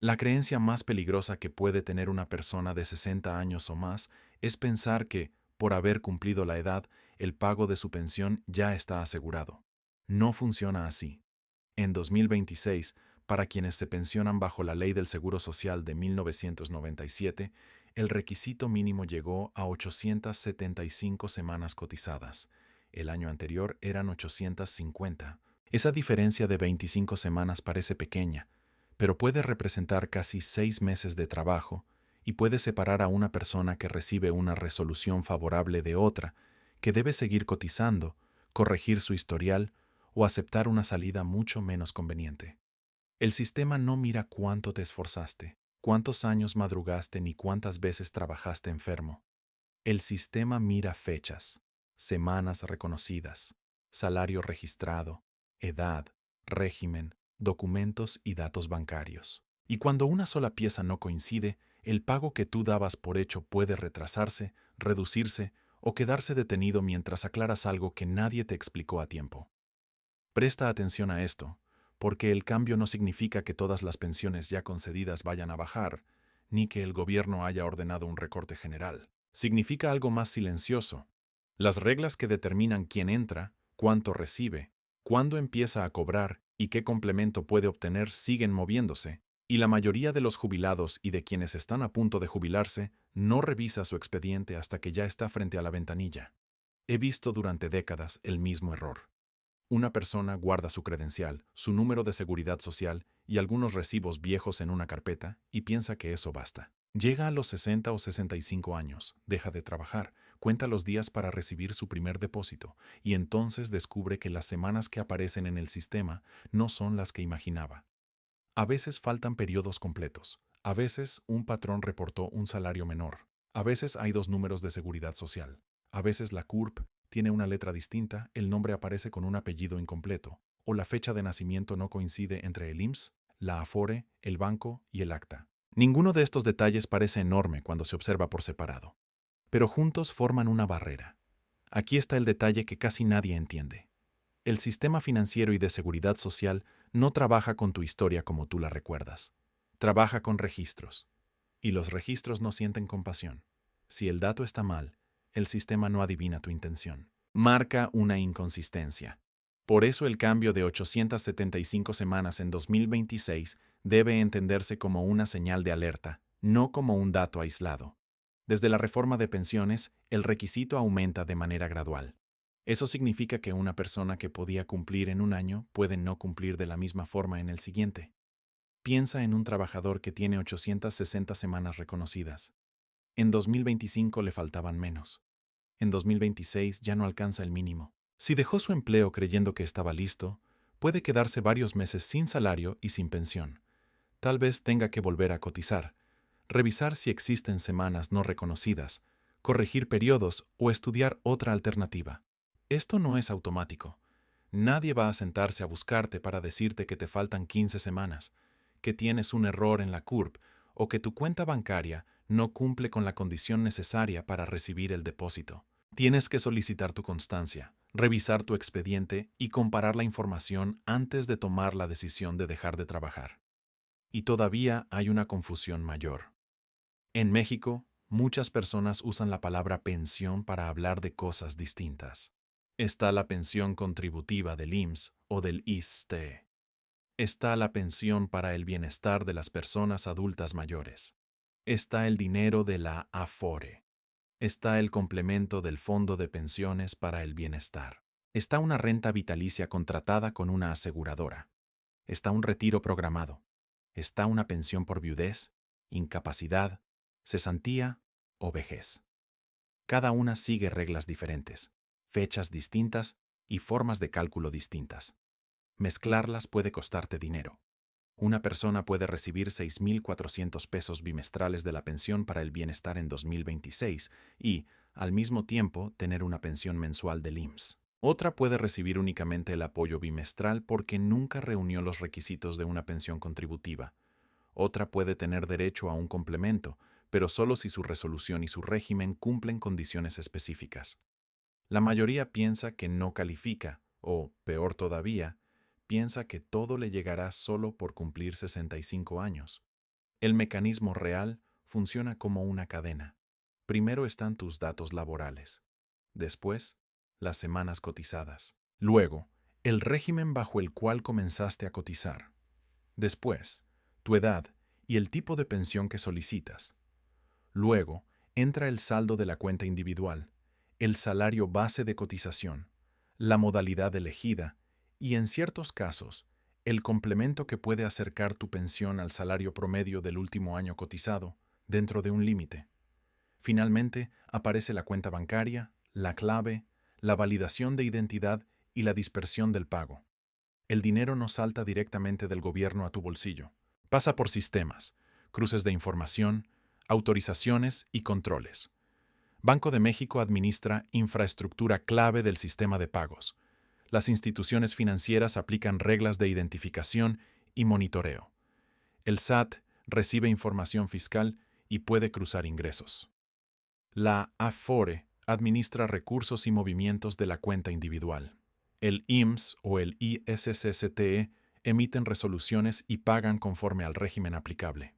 La creencia más peligrosa que puede tener una persona de 60 años o más es pensar que, por haber cumplido la edad, el pago de su pensión ya está asegurado. No funciona así. En 2026, para quienes se pensionan bajo la Ley del Seguro Social de 1997, el requisito mínimo llegó a 875 semanas cotizadas. El año anterior eran 850. Esa diferencia de 25 semanas parece pequeña, pero puede representar casi 6 meses de trabajo y puede separar a una persona que recibe una resolución favorable de otra, que debe seguir cotizando, corregir su historial o aceptar una salida mucho menos conveniente. El sistema no mira cuánto te esforzaste, cuántos años madrugaste ni cuántas veces trabajaste enfermo. El sistema mira fechas, semanas reconocidas, salario registrado, edad, régimen, documentos y datos bancarios. Y cuando una sola pieza no coincide, el pago que tú dabas por hecho puede retrasarse, reducirse o quedarse detenido mientras aclaras algo que nadie te explicó a tiempo. Presta atención a esto, porque el cambio no significa que todas las pensiones ya concedidas vayan a bajar, ni que el gobierno haya ordenado un recorte general. Significa algo más silencioso. Las reglas que determinan quién entra, cuánto recibe, cuándo empieza a cobrar y qué complemento puede obtener siguen moviéndose, y la mayoría de los jubilados y de quienes están a punto de jubilarse no revisa su expediente hasta que ya está frente a la ventanilla. He visto durante décadas el mismo error. Una persona guarda su credencial, su número de seguridad social y algunos recibos viejos en una carpeta y piensa que eso basta. Llega a los 60 o 65 años, deja de trabajar, cuenta los días para recibir su primer depósito y entonces descubre que las semanas que aparecen en el sistema no son las que imaginaba. A veces faltan periodos completos, a veces un patrón reportó un salario menor, a veces hay dos números de seguridad social, a veces la CURP tiene una letra distinta, el nombre aparece con un apellido incompleto, o la fecha de nacimiento no coincide entre el IMSS, la Afore, el banco y el acta. Ninguno de estos detalles parece enorme cuando se observa por separado, pero juntos forman una barrera. Aquí está el detalle que casi nadie entiende. El sistema financiero y de seguridad social no trabaja con tu historia como tú la recuerdas. Trabaja con registros. Y los registros no sienten compasión. Si el dato está mal, el sistema no adivina tu intención. Marca una inconsistencia. Por eso el cambio de 875 semanas en 2026 debe entenderse como una señal de alerta, no como un dato aislado. Desde la reforma de pensiones, el requisito aumenta de manera gradual. Eso significa que una persona que podía cumplir en un año puede no cumplir de la misma forma en el siguiente. Piensa en un trabajador que tiene 860 semanas reconocidas. En 2025 le faltaban menos. En 2026 ya no alcanza el mínimo. Si dejó su empleo creyendo que estaba listo, puede quedarse varios meses sin salario y sin pensión. Tal vez tenga que volver a cotizar, revisar si existen semanas no reconocidas, corregir periodos o estudiar otra alternativa. Esto no es automático. Nadie va a sentarse a buscarte para decirte que te faltan 15 semanas, que tienes un error en la CURP o que tu cuenta bancaria no cumple con la condición necesaria para recibir el depósito. Tienes que solicitar tu constancia, revisar tu expediente y comparar la información antes de tomar la decisión de dejar de trabajar. Y todavía hay una confusión mayor. En México, muchas personas usan la palabra pensión para hablar de cosas distintas. Está la pensión contributiva del IMSS o del ISSSTE. Está la pensión para el bienestar de las personas adultas mayores. Está el dinero de la Afore. Está el complemento del Fondo de Pensiones para el Bienestar. Está una renta vitalicia contratada con una aseguradora. Está un retiro programado. Está una pensión por viudez, incapacidad, cesantía o vejez. Cada una sigue reglas diferentes, fechas distintas y formas de cálculo distintas. Mezclarlas puede costarte dinero. Una persona puede recibir 6.400 pesos bimestrales de la pensión para el bienestar en 2026 y, al mismo tiempo, tener una pensión mensual del IMSS. Otra puede recibir únicamente el apoyo bimestral porque nunca reunió los requisitos de una pensión contributiva. Otra puede tener derecho a un complemento, pero solo si su resolución y su régimen cumplen condiciones específicas. La mayoría piensa que no califica, o, peor todavía, piensa que todo le llegará solo por cumplir 65 años. El mecanismo real funciona como una cadena. Primero están tus datos laborales. Después, las semanas cotizadas. Luego, el régimen bajo el cual comenzaste a cotizar. Después, tu edad y el tipo de pensión que solicitas. Luego, entra el saldo de la cuenta individual, el salario base de cotización, la modalidad elegida y, en ciertos casos, el complemento que puede acercar tu pensión al salario promedio del último año cotizado, dentro de un límite. Finalmente, aparece la cuenta bancaria, la clave, la validación de identidad y la dispersión del pago. El dinero no salta directamente del gobierno a tu bolsillo. Pasa por sistemas, cruces de información, autorizaciones y controles. Banco de México administra infraestructura clave del sistema de pagos. Las instituciones financieras aplican reglas de identificación y monitoreo. El SAT recibe información fiscal y puede cruzar ingresos. La Afore administra recursos y movimientos de la cuenta individual. El IMSS o el ISSSTE emiten resoluciones y pagan conforme al régimen aplicable.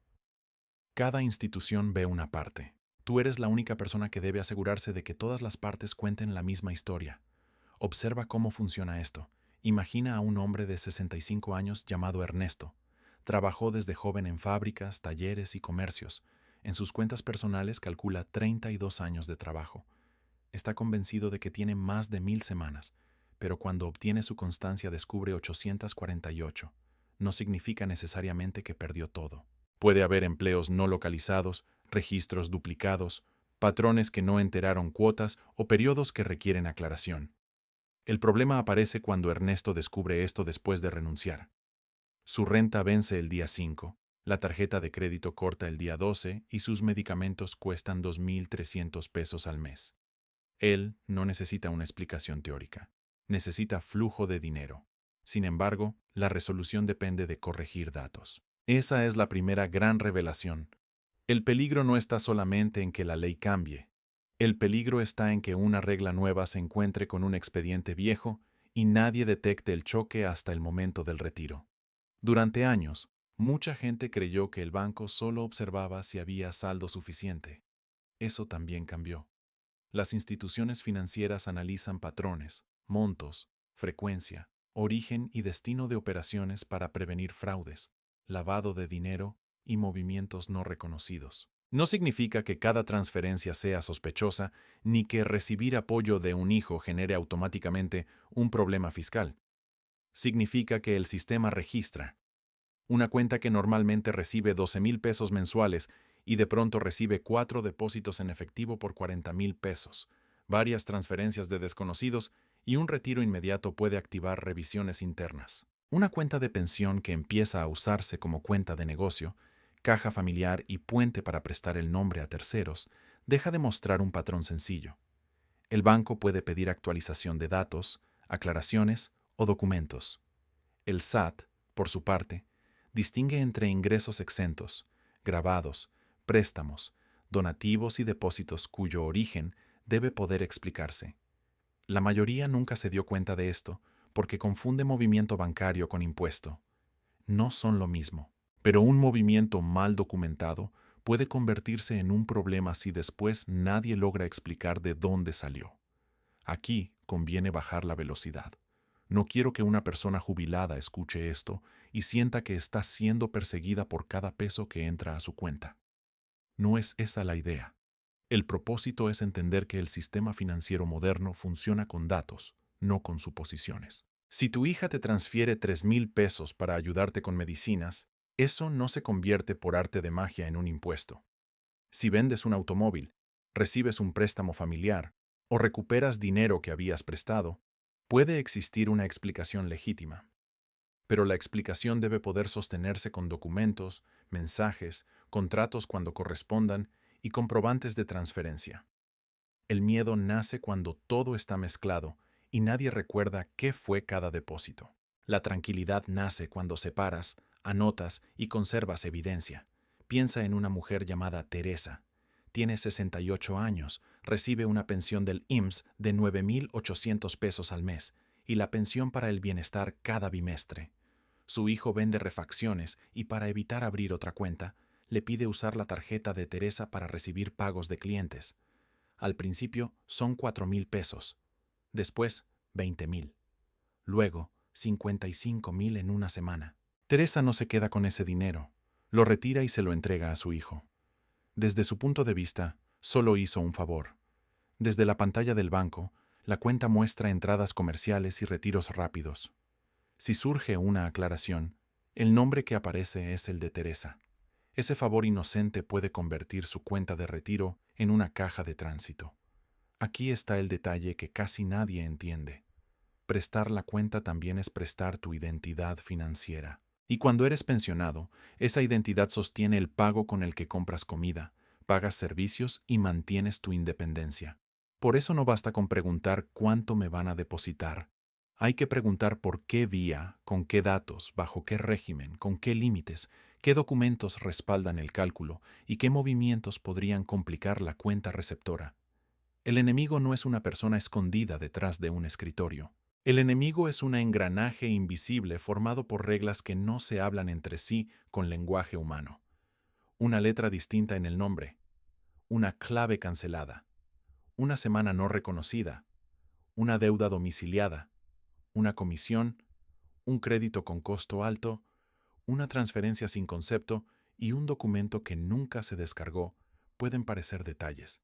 Cada institución ve una parte. Tú eres la única persona que debe asegurarse de que todas las partes cuenten la misma historia. Observa cómo funciona esto. Imagina a un hombre de 65 años llamado Ernesto. Trabajó desde joven en fábricas, talleres y comercios. En sus cuentas personales calcula 32 años de trabajo. Está convencido de que tiene más de 1000 semanas, pero cuando obtiene su constancia descubre 848. No significa necesariamente que perdió todo. Puede haber empleos no localizados, registros duplicados, patrones que no enteraron cuotas o periodos que requieren aclaración. El problema aparece cuando Ernesto descubre esto después de renunciar. Su renta vence el día 5, la tarjeta de crédito corta el día 12 y sus medicamentos cuestan 2.300 pesos al mes. Él no necesita una explicación teórica, necesita flujo de dinero. Sin embargo, la resolución depende de corregir datos. Esa es la primera gran revelación. El peligro no está solamente en que la ley cambie. El peligro está en que una regla nueva se encuentre con un expediente viejo y nadie detecte el choque hasta el momento del retiro. Durante años, mucha gente creyó que el banco solo observaba si había saldo suficiente. Eso también cambió. Las instituciones financieras analizan patrones, montos, frecuencia, origen y destino de operaciones para prevenir fraudes, lavado de dinero y movimientos no reconocidos. No significa que cada transferencia sea sospechosa ni que recibir apoyo de un hijo genere automáticamente un problema fiscal. Significa que el sistema registra una cuenta que normalmente recibe 12,000 pesos mensuales y de pronto recibe 4 depósitos en efectivo por 40,000 pesos, varias transferencias de desconocidos y un retiro inmediato puede activar revisiones internas. Una cuenta de pensión que empieza a usarse como cuenta de negocio, caja familiar y puente para prestar el nombre a terceros, deja de mostrar un patrón sencillo. El banco puede pedir actualización de datos, aclaraciones o documentos. El SAT, por su parte, distingue entre ingresos exentos, gravados, préstamos, donativos y depósitos cuyo origen debe poder explicarse. La mayoría nunca se dio cuenta de esto porque confunde movimiento bancario con impuesto. No son lo mismo, pero un movimiento mal documentado puede convertirse en un problema si después nadie logra explicar de dónde salió. Aquí conviene bajar la velocidad. No quiero que una persona jubilada escuche esto y sienta que está siendo perseguida por cada peso que entra a su cuenta. No es esa la idea. El propósito es entender que el sistema financiero moderno funciona con datos, no con suposiciones. Si tu hija te transfiere 3,000 pesos para ayudarte con medicinas, eso no se convierte por arte de magia en un impuesto. Si vendes un automóvil, recibes un préstamo familiar o recuperas dinero que habías prestado, puede existir una explicación legítima. Pero la explicación debe poder sostenerse con documentos, mensajes, contratos cuando correspondan y comprobantes de transferencia. El miedo nace cuando todo está mezclado y nadie recuerda qué fue cada depósito. La tranquilidad nace cuando separas, anotas y conservas evidencia. Piensa en una mujer llamada Teresa. Tiene 68 años, recibe una pensión del IMSS de 9,800 pesos al mes y la pensión para el bienestar cada bimestre. Su hijo vende refacciones y para evitar abrir otra cuenta, le pide usar la tarjeta de Teresa para recibir pagos de clientes. Al principio son 4,000 pesos, después 20,000, luego 55,000 en una semana. Teresa no se queda con ese dinero, lo retira y se lo entrega a su hijo. Desde su punto de vista, solo hizo un favor. Desde la pantalla del banco, la cuenta muestra entradas comerciales y retiros rápidos. Si surge una aclaración, el nombre que aparece es el de Teresa. Ese favor inocente puede convertir su cuenta de retiro en una caja de tránsito. Aquí está el detalle que casi nadie entiende. Prestar la cuenta también es prestar tu identidad financiera. Y cuando eres pensionado, esa identidad sostiene el pago con el que compras comida, pagas servicios y mantienes tu independencia. Por eso no basta con preguntar cuánto me van a depositar. Hay que preguntar por qué vía, con qué datos, bajo qué régimen, con qué límites, qué documentos respaldan el cálculo y qué movimientos podrían complicar la cuenta receptora. El enemigo no es una persona escondida detrás de un escritorio. El enemigo es un engranaje invisible formado por reglas que no se hablan entre sí con lenguaje humano. Una letra distinta en el nombre, una clave cancelada, una semana no reconocida, una deuda domiciliada, una comisión, un crédito con costo alto, una transferencia sin concepto y un documento que nunca se descargó pueden parecer detalles.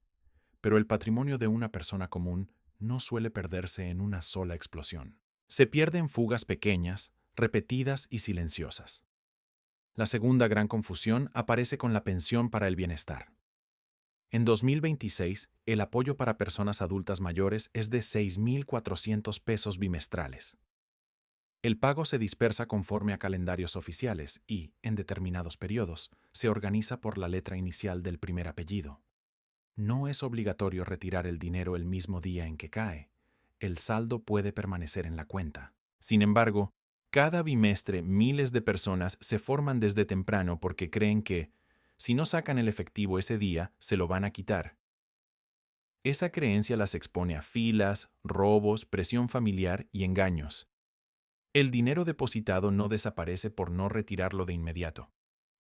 Pero el patrimonio de una persona común no suele perderse en una sola explosión. Se pierde en fugas pequeñas, repetidas y silenciosas. La segunda gran confusión aparece con la pensión para el bienestar. En 2026, el apoyo para personas adultas mayores es de 6,400 pesos bimestrales. El pago se dispersa conforme a calendarios oficiales y, en determinados periodos, se organiza por la letra inicial del primer apellido. No es obligatorio retirar el dinero el mismo día en que cae. El saldo puede permanecer en la cuenta. Sin embargo, cada bimestre miles de personas se forman desde temprano porque creen que, si no sacan el efectivo ese día, se lo van a quitar. Esa creencia las expone a filas, robos, presión familiar y engaños. El dinero depositado no desaparece por no retirarlo de inmediato.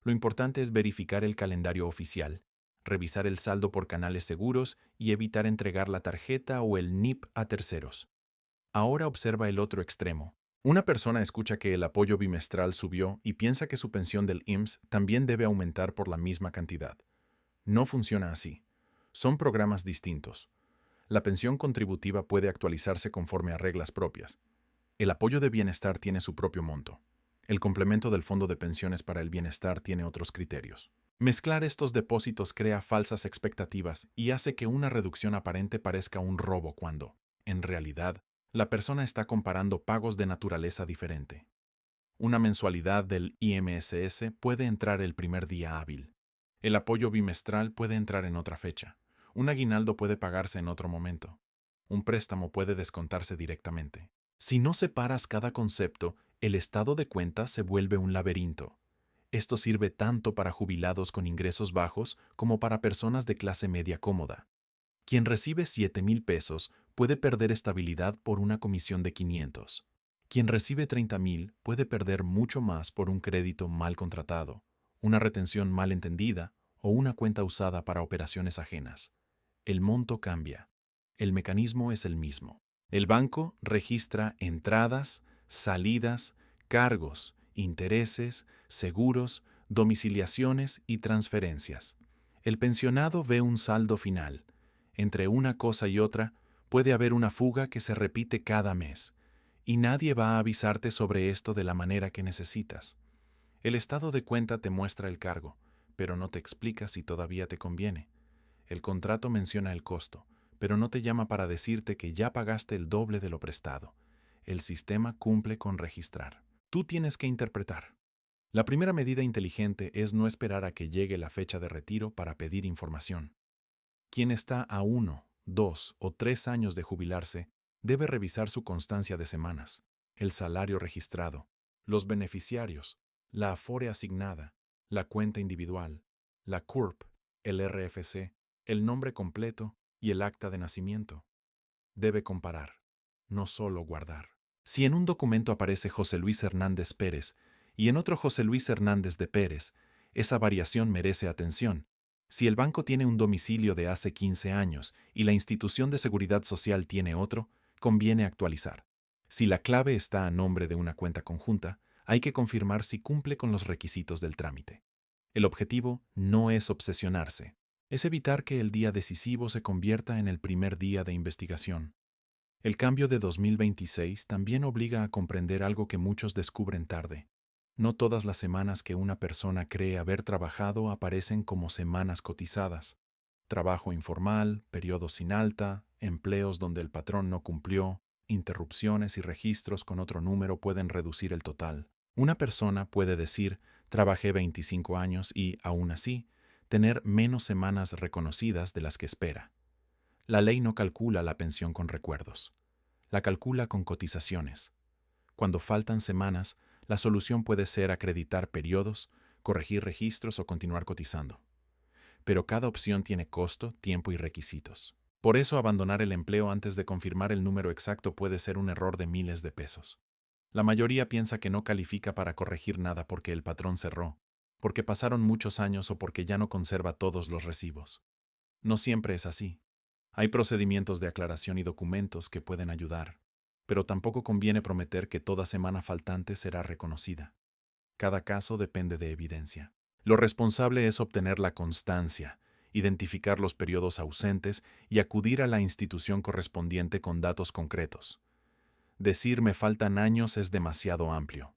Lo importante es verificar el calendario oficial, revisar el saldo por canales seguros y evitar entregar la tarjeta o el NIP a terceros. Ahora observa el otro extremo. Una persona escucha que el apoyo bimestral subió y piensa que su pensión del IMSS también debe aumentar por la misma cantidad. No funciona así. Son programas distintos. La pensión contributiva puede actualizarse conforme a reglas propias. El apoyo de bienestar tiene su propio monto. El complemento del Fondo de Pensiones para el Bienestar tiene otros criterios. Mezclar estos depósitos crea falsas expectativas y hace que una reducción aparente parezca un robo cuando, en realidad, la persona está comparando pagos de naturaleza diferente. Una mensualidad del IMSS puede entrar el primer día hábil. El apoyo bimestral puede entrar en otra fecha. Un aguinaldo puede pagarse en otro momento. Un préstamo puede descontarse directamente. Si no separas cada concepto, el estado de cuenta se vuelve un laberinto. Esto sirve tanto para jubilados con ingresos bajos como para personas de clase media cómoda. Quien recibe 7,000 pesos puede perder estabilidad por una comisión de 500. Quien recibe 30,000 puede perder mucho más por un crédito mal contratado, una retención mal entendida o una cuenta usada para operaciones ajenas. El monto cambia. El mecanismo es el mismo. El banco registra entradas, salidas, cargos, intereses, seguros, domiciliaciones y transferencias. El pensionado ve un saldo final. Entre una cosa y otra, puede haber una fuga que se repite cada mes, y nadie va a avisarte sobre esto de la manera que necesitas. El estado de cuenta te muestra el cargo, pero no te explica si todavía te conviene. El contrato menciona el costo, pero no te llama para decirte que ya pagaste el doble de lo prestado. El sistema cumple con registrar. Tú tienes que interpretar. La primera medida inteligente es no esperar a que llegue la fecha de retiro para pedir información. Quien está a 1, 2 o 3 años de jubilarse debe revisar su constancia de semanas, el salario registrado, los beneficiarios, la afore asignada, la cuenta individual, la CURP, el RFC, el nombre completo y el acta de nacimiento. Debe comparar, no solo guardar. Si en un documento aparece José Luis Hernández Pérez y en otro José Luis Hernández de Pérez, esa variación merece atención. Si el banco tiene un domicilio de hace 15 años y la institución de seguridad social tiene otro, conviene actualizar. Si la clave está a nombre de una cuenta conjunta, hay que confirmar si cumple con los requisitos del trámite. El objetivo no es obsesionarse, es evitar que el día decisivo se convierta en el primer día de investigación. El cambio de 2026 también obliga a comprender algo que muchos descubren tarde. No todas las semanas que una persona cree haber trabajado aparecen como semanas cotizadas. Trabajo informal, periodos sin alta, empleos donde el patrón no cumplió, interrupciones y registros con otro número pueden reducir el total. Una persona puede decir, trabajé 25 años y, aún así, tener menos semanas reconocidas de las que espera. La ley no calcula la pensión con recuerdos. La calcula con cotizaciones. Cuando faltan semanas, la solución puede ser acreditar periodos, corregir registros o continuar cotizando. Pero cada opción tiene costo, tiempo y requisitos. Por eso abandonar el empleo antes de confirmar el número exacto puede ser un error de miles de pesos. La mayoría piensa que no califica para corregir nada porque el patrón cerró, porque pasaron muchos años o porque ya no conserva todos los recibos. No siempre es así. Hay procedimientos de aclaración y documentos que pueden ayudar, pero tampoco conviene prometer que toda semana faltante será reconocida. Cada caso depende de evidencia. Lo responsable es obtener la constancia, identificar los periodos ausentes y acudir a la institución correspondiente con datos concretos. Decir me faltan años es demasiado amplio.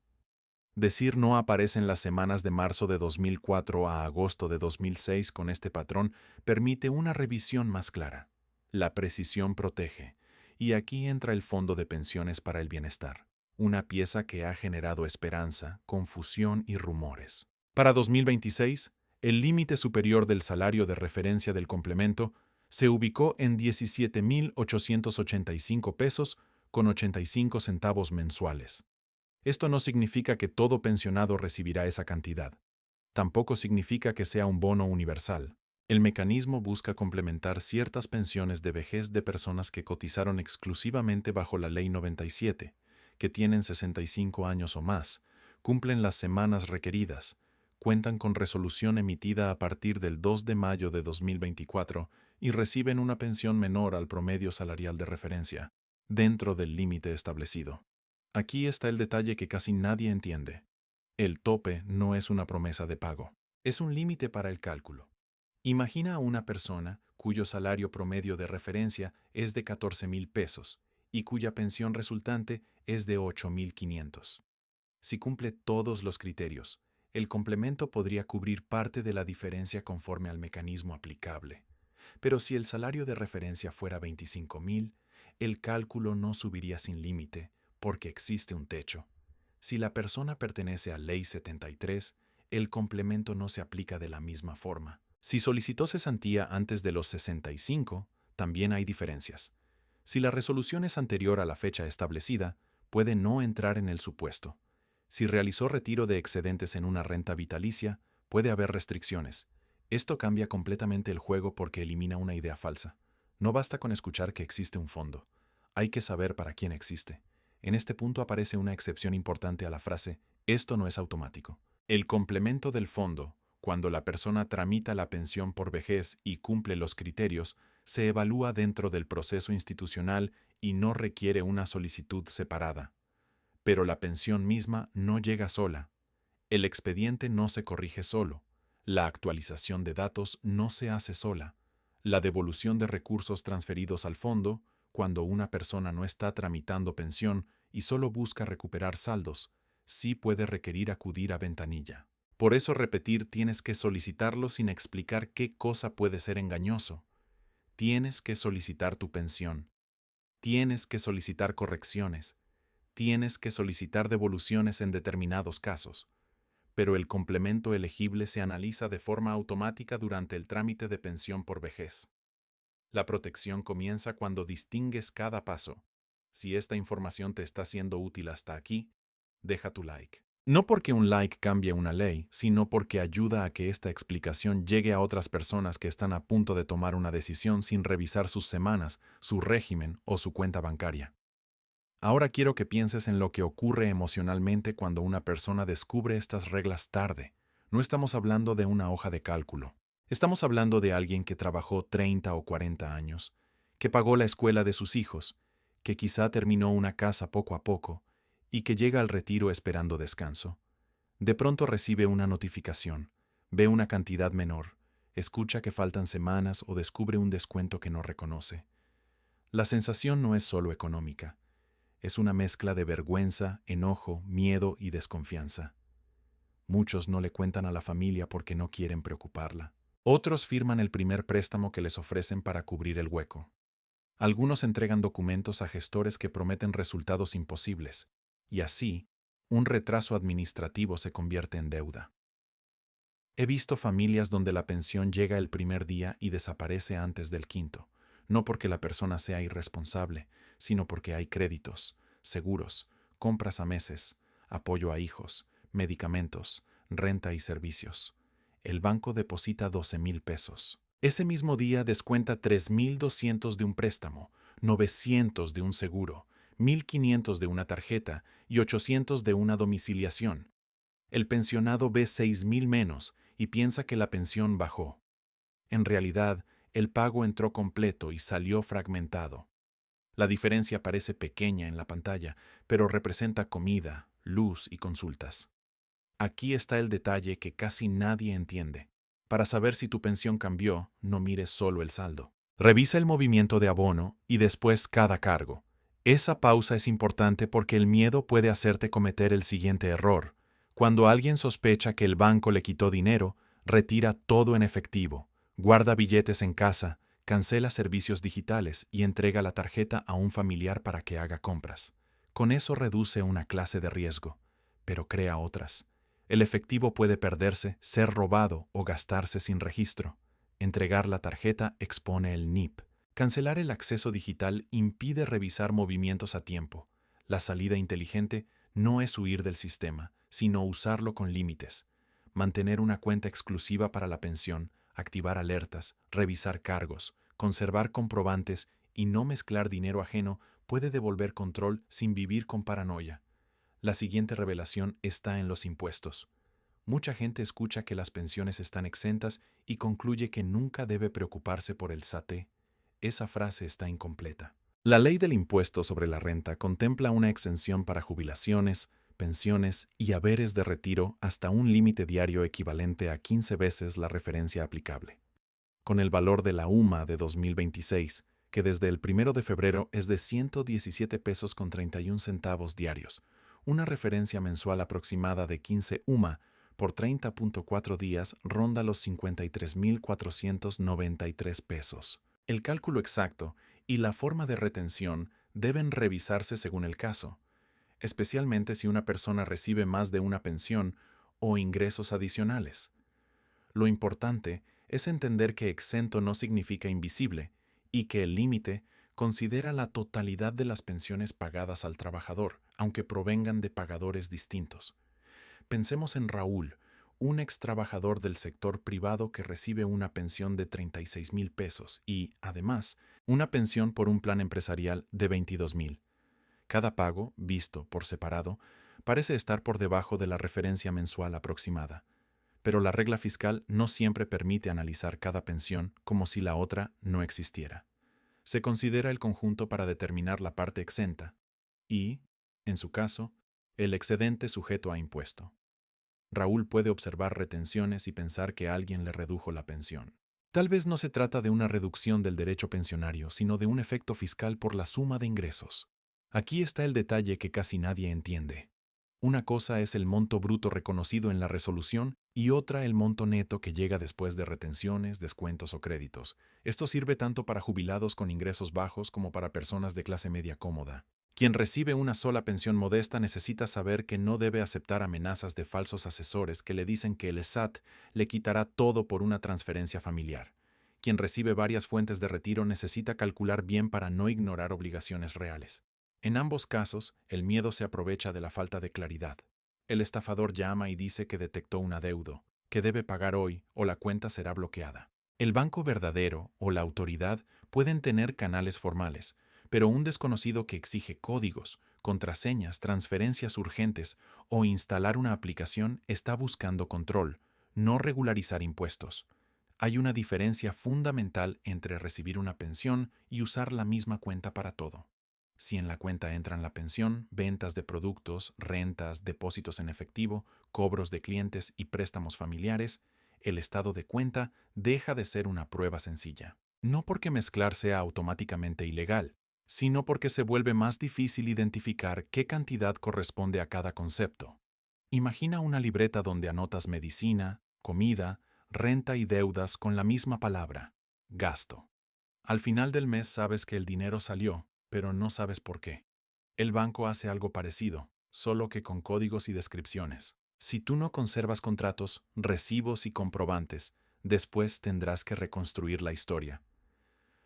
Decir no aparecen las semanas de marzo de 2004 a agosto de 2006 con este patrón permite una revisión más clara. La precisión protege, y aquí entra el Fondo de Pensiones para el Bienestar, una pieza que ha generado esperanza, confusión y rumores. Para 2026, el límite superior del salario de referencia del complemento se ubicó en 17.885 pesos con 85 centavos mensuales. Esto no significa que todo pensionado recibirá esa cantidad. Tampoco significa que sea un bono universal. El mecanismo busca complementar ciertas pensiones de vejez de personas que cotizaron exclusivamente bajo la Ley 97, que tienen 65 años o más, cumplen las semanas requeridas, cuentan con resolución emitida a partir del 2 de mayo de 2024 y reciben una pensión menor al promedio salarial de referencia, dentro del límite establecido. Aquí está el detalle que casi nadie entiende. El tope no es una promesa de pago, es un límite para el cálculo. Imagina a una persona cuyo salario promedio de referencia es de 14,000 pesos y cuya pensión resultante es de 8,500. Si cumple todos los criterios, el complemento podría cubrir parte de la diferencia conforme al mecanismo aplicable. Pero si el salario de referencia fuera 25,000, el cálculo no subiría sin límite, porque existe un techo. Si la persona pertenece a Ley 73, el complemento no se aplica de la misma forma. Si solicitó cesantía antes de los 65, también hay diferencias. Si la resolución es anterior a la fecha establecida, puede no entrar en el supuesto. Si realizó retiro de excedentes en una renta vitalicia, puede haber restricciones. Esto cambia completamente el juego porque elimina una idea falsa. No basta con escuchar que existe un fondo. Hay que saber para quién existe. En este punto aparece una excepción importante a la frase, esto no es automático. El complemento del fondo, cuando la persona tramita la pensión por vejez y cumple los criterios, se evalúa dentro del proceso institucional y no requiere una solicitud separada. Pero la pensión misma no llega sola. El expediente no se corrige solo. La actualización de datos no se hace sola. La devolución de recursos transferidos al fondo, cuando una persona no está tramitando pensión y solo busca recuperar saldos, sí puede requerir acudir a ventanilla. Por eso repetir tienes que solicitarlo sin explicar qué cosa puede ser engañoso. Tienes que solicitar tu pensión. Tienes que solicitar correcciones. Tienes que solicitar devoluciones en determinados casos. Pero el complemento elegible se analiza de forma automática durante el trámite de pensión por vejez. La protección comienza cuando distingues cada paso. Si esta información te está siendo útil hasta aquí, deja tu like. No porque un like cambie una ley, sino porque ayuda a que esta explicación llegue a otras personas que están a punto de tomar una decisión sin revisar sus semanas, su régimen o su cuenta bancaria. Ahora quiero que pienses en lo que ocurre emocionalmente cuando una persona descubre estas reglas tarde. No estamos hablando de una hoja de cálculo. Estamos hablando de alguien que trabajó 30 o 40 años, que pagó la escuela de sus hijos, que quizá terminó una casa poco a poco y que llega al retiro esperando descanso. De pronto recibe una notificación, ve una cantidad menor, escucha que faltan semanas o descubre un descuento que no reconoce. La sensación no es solo económica, es una mezcla de vergüenza, enojo, miedo y desconfianza. Muchos no le cuentan a la familia porque no quieren preocuparla. Otros firman el primer préstamo que les ofrecen para cubrir el hueco. Algunos entregan documentos a gestores que prometen resultados imposibles, y así, un retraso administrativo se convierte en deuda. He visto familias donde la pensión llega el primer día y desaparece antes del quinto, no porque la persona sea irresponsable, sino porque hay créditos, seguros, compras a meses, apoyo a hijos, medicamentos, renta y servicios. El banco deposita 12,000 pesos. Ese mismo día descuenta 3,200 de un préstamo, 900 de un seguro, 1,500 de una tarjeta y 800 de una domiciliación. El pensionado ve 6,000 menos y piensa que la pensión bajó. En realidad, el pago entró completo y salió fragmentado. La diferencia parece pequeña en la pantalla, pero representa comida, luz y consultas. Aquí está el detalle que casi nadie entiende. Para saber si tu pensión cambió, no mires solo el saldo. Revisa el movimiento de abono y después cada cargo. Esa pausa es importante porque el miedo puede hacerte cometer el siguiente error. Cuando alguien sospecha que el banco le quitó dinero, retira todo en efectivo, guarda billetes en casa, cancela servicios digitales y entrega la tarjeta a un familiar para que haga compras. Con eso reduce una clase de riesgo, pero crea otras. El efectivo puede perderse, ser robado o gastarse sin registro. Entregar la tarjeta expone el NIP. Cancelar el acceso digital impide revisar movimientos a tiempo. La salida inteligente no es huir del sistema, sino usarlo con límites. Mantener una cuenta exclusiva para la pensión, activar alertas, revisar cargos, conservar comprobantes y no mezclar dinero ajeno puede devolver control sin vivir con paranoia. La siguiente revelación está en los impuestos. Mucha gente escucha que las pensiones están exentas y concluye que nunca debe preocuparse por el SAT. Esa frase está incompleta. La ley del impuesto sobre la renta contempla una exención para jubilaciones, pensiones y haberes de retiro hasta un límite diario equivalente a 15 veces la referencia aplicable. Con el valor de la UMA de 2026, que desde el 1 de febrero es de 117 pesos con 31 centavos diarios, una referencia mensual aproximada de 15 UMA por 30.4 días ronda los 53,493 pesos. El cálculo exacto y la forma de retención deben revisarse según el caso, especialmente si una persona recibe más de una pensión o ingresos adicionales. Lo importante es entender que exento no significa invisible y que el límite considera la totalidad de las pensiones pagadas al trabajador, aunque provengan de pagadores distintos. Pensemos en Raúl, un ex trabajador del sector privado que recibe una pensión de 36,000 pesos y, además, una pensión por un plan empresarial de 22,000. Cada pago, visto por separado, parece estar por debajo de la referencia mensual aproximada. Pero la regla fiscal no siempre permite analizar cada pensión como si la otra no existiera. Se considera el conjunto para determinar la parte exenta y, en su caso, el excedente sujeto a impuesto. Raúl puede observar retenciones y pensar que alguien le redujo la pensión. Tal vez no se trata de una reducción del derecho pensionario, sino de un efecto fiscal por la suma de ingresos. Aquí está el detalle que casi nadie entiende. Una cosa es el monto bruto reconocido en la resolución y otra el monto neto que llega después de retenciones, descuentos o créditos. Esto sirve tanto para jubilados con ingresos bajos como para personas de clase media cómoda. Quien recibe una sola pensión modesta necesita saber que no debe aceptar amenazas de falsos asesores que le dicen que el SAT le quitará todo por una transferencia familiar. Quien recibe varias fuentes de retiro necesita calcular bien para no ignorar obligaciones reales. En ambos casos, el miedo se aprovecha de la falta de claridad. El estafador llama y dice que detectó un adeudo, que debe pagar hoy o la cuenta será bloqueada. El banco verdadero o la autoridad pueden tener canales formales, pero un desconocido que exige códigos, contraseñas, transferencias urgentes o instalar una aplicación está buscando control, no regularizar impuestos. Hay una diferencia fundamental entre recibir una pensión y usar la misma cuenta para todo. Si en la cuenta entran la pensión, ventas de productos, rentas, depósitos en efectivo, cobros de clientes y préstamos familiares, el estado de cuenta deja de ser una prueba sencilla. No porque mezclar sea automáticamente ilegal, sino porque se vuelve más difícil identificar qué cantidad corresponde a cada concepto. Imagina una libreta donde anotas medicina, comida, renta y deudas con la misma palabra, gasto. Al final del mes sabes que el dinero salió, pero no sabes por qué. El banco hace algo parecido, solo que con códigos y descripciones. Si tú no conservas contratos, recibos y comprobantes, después tendrás que reconstruir la historia.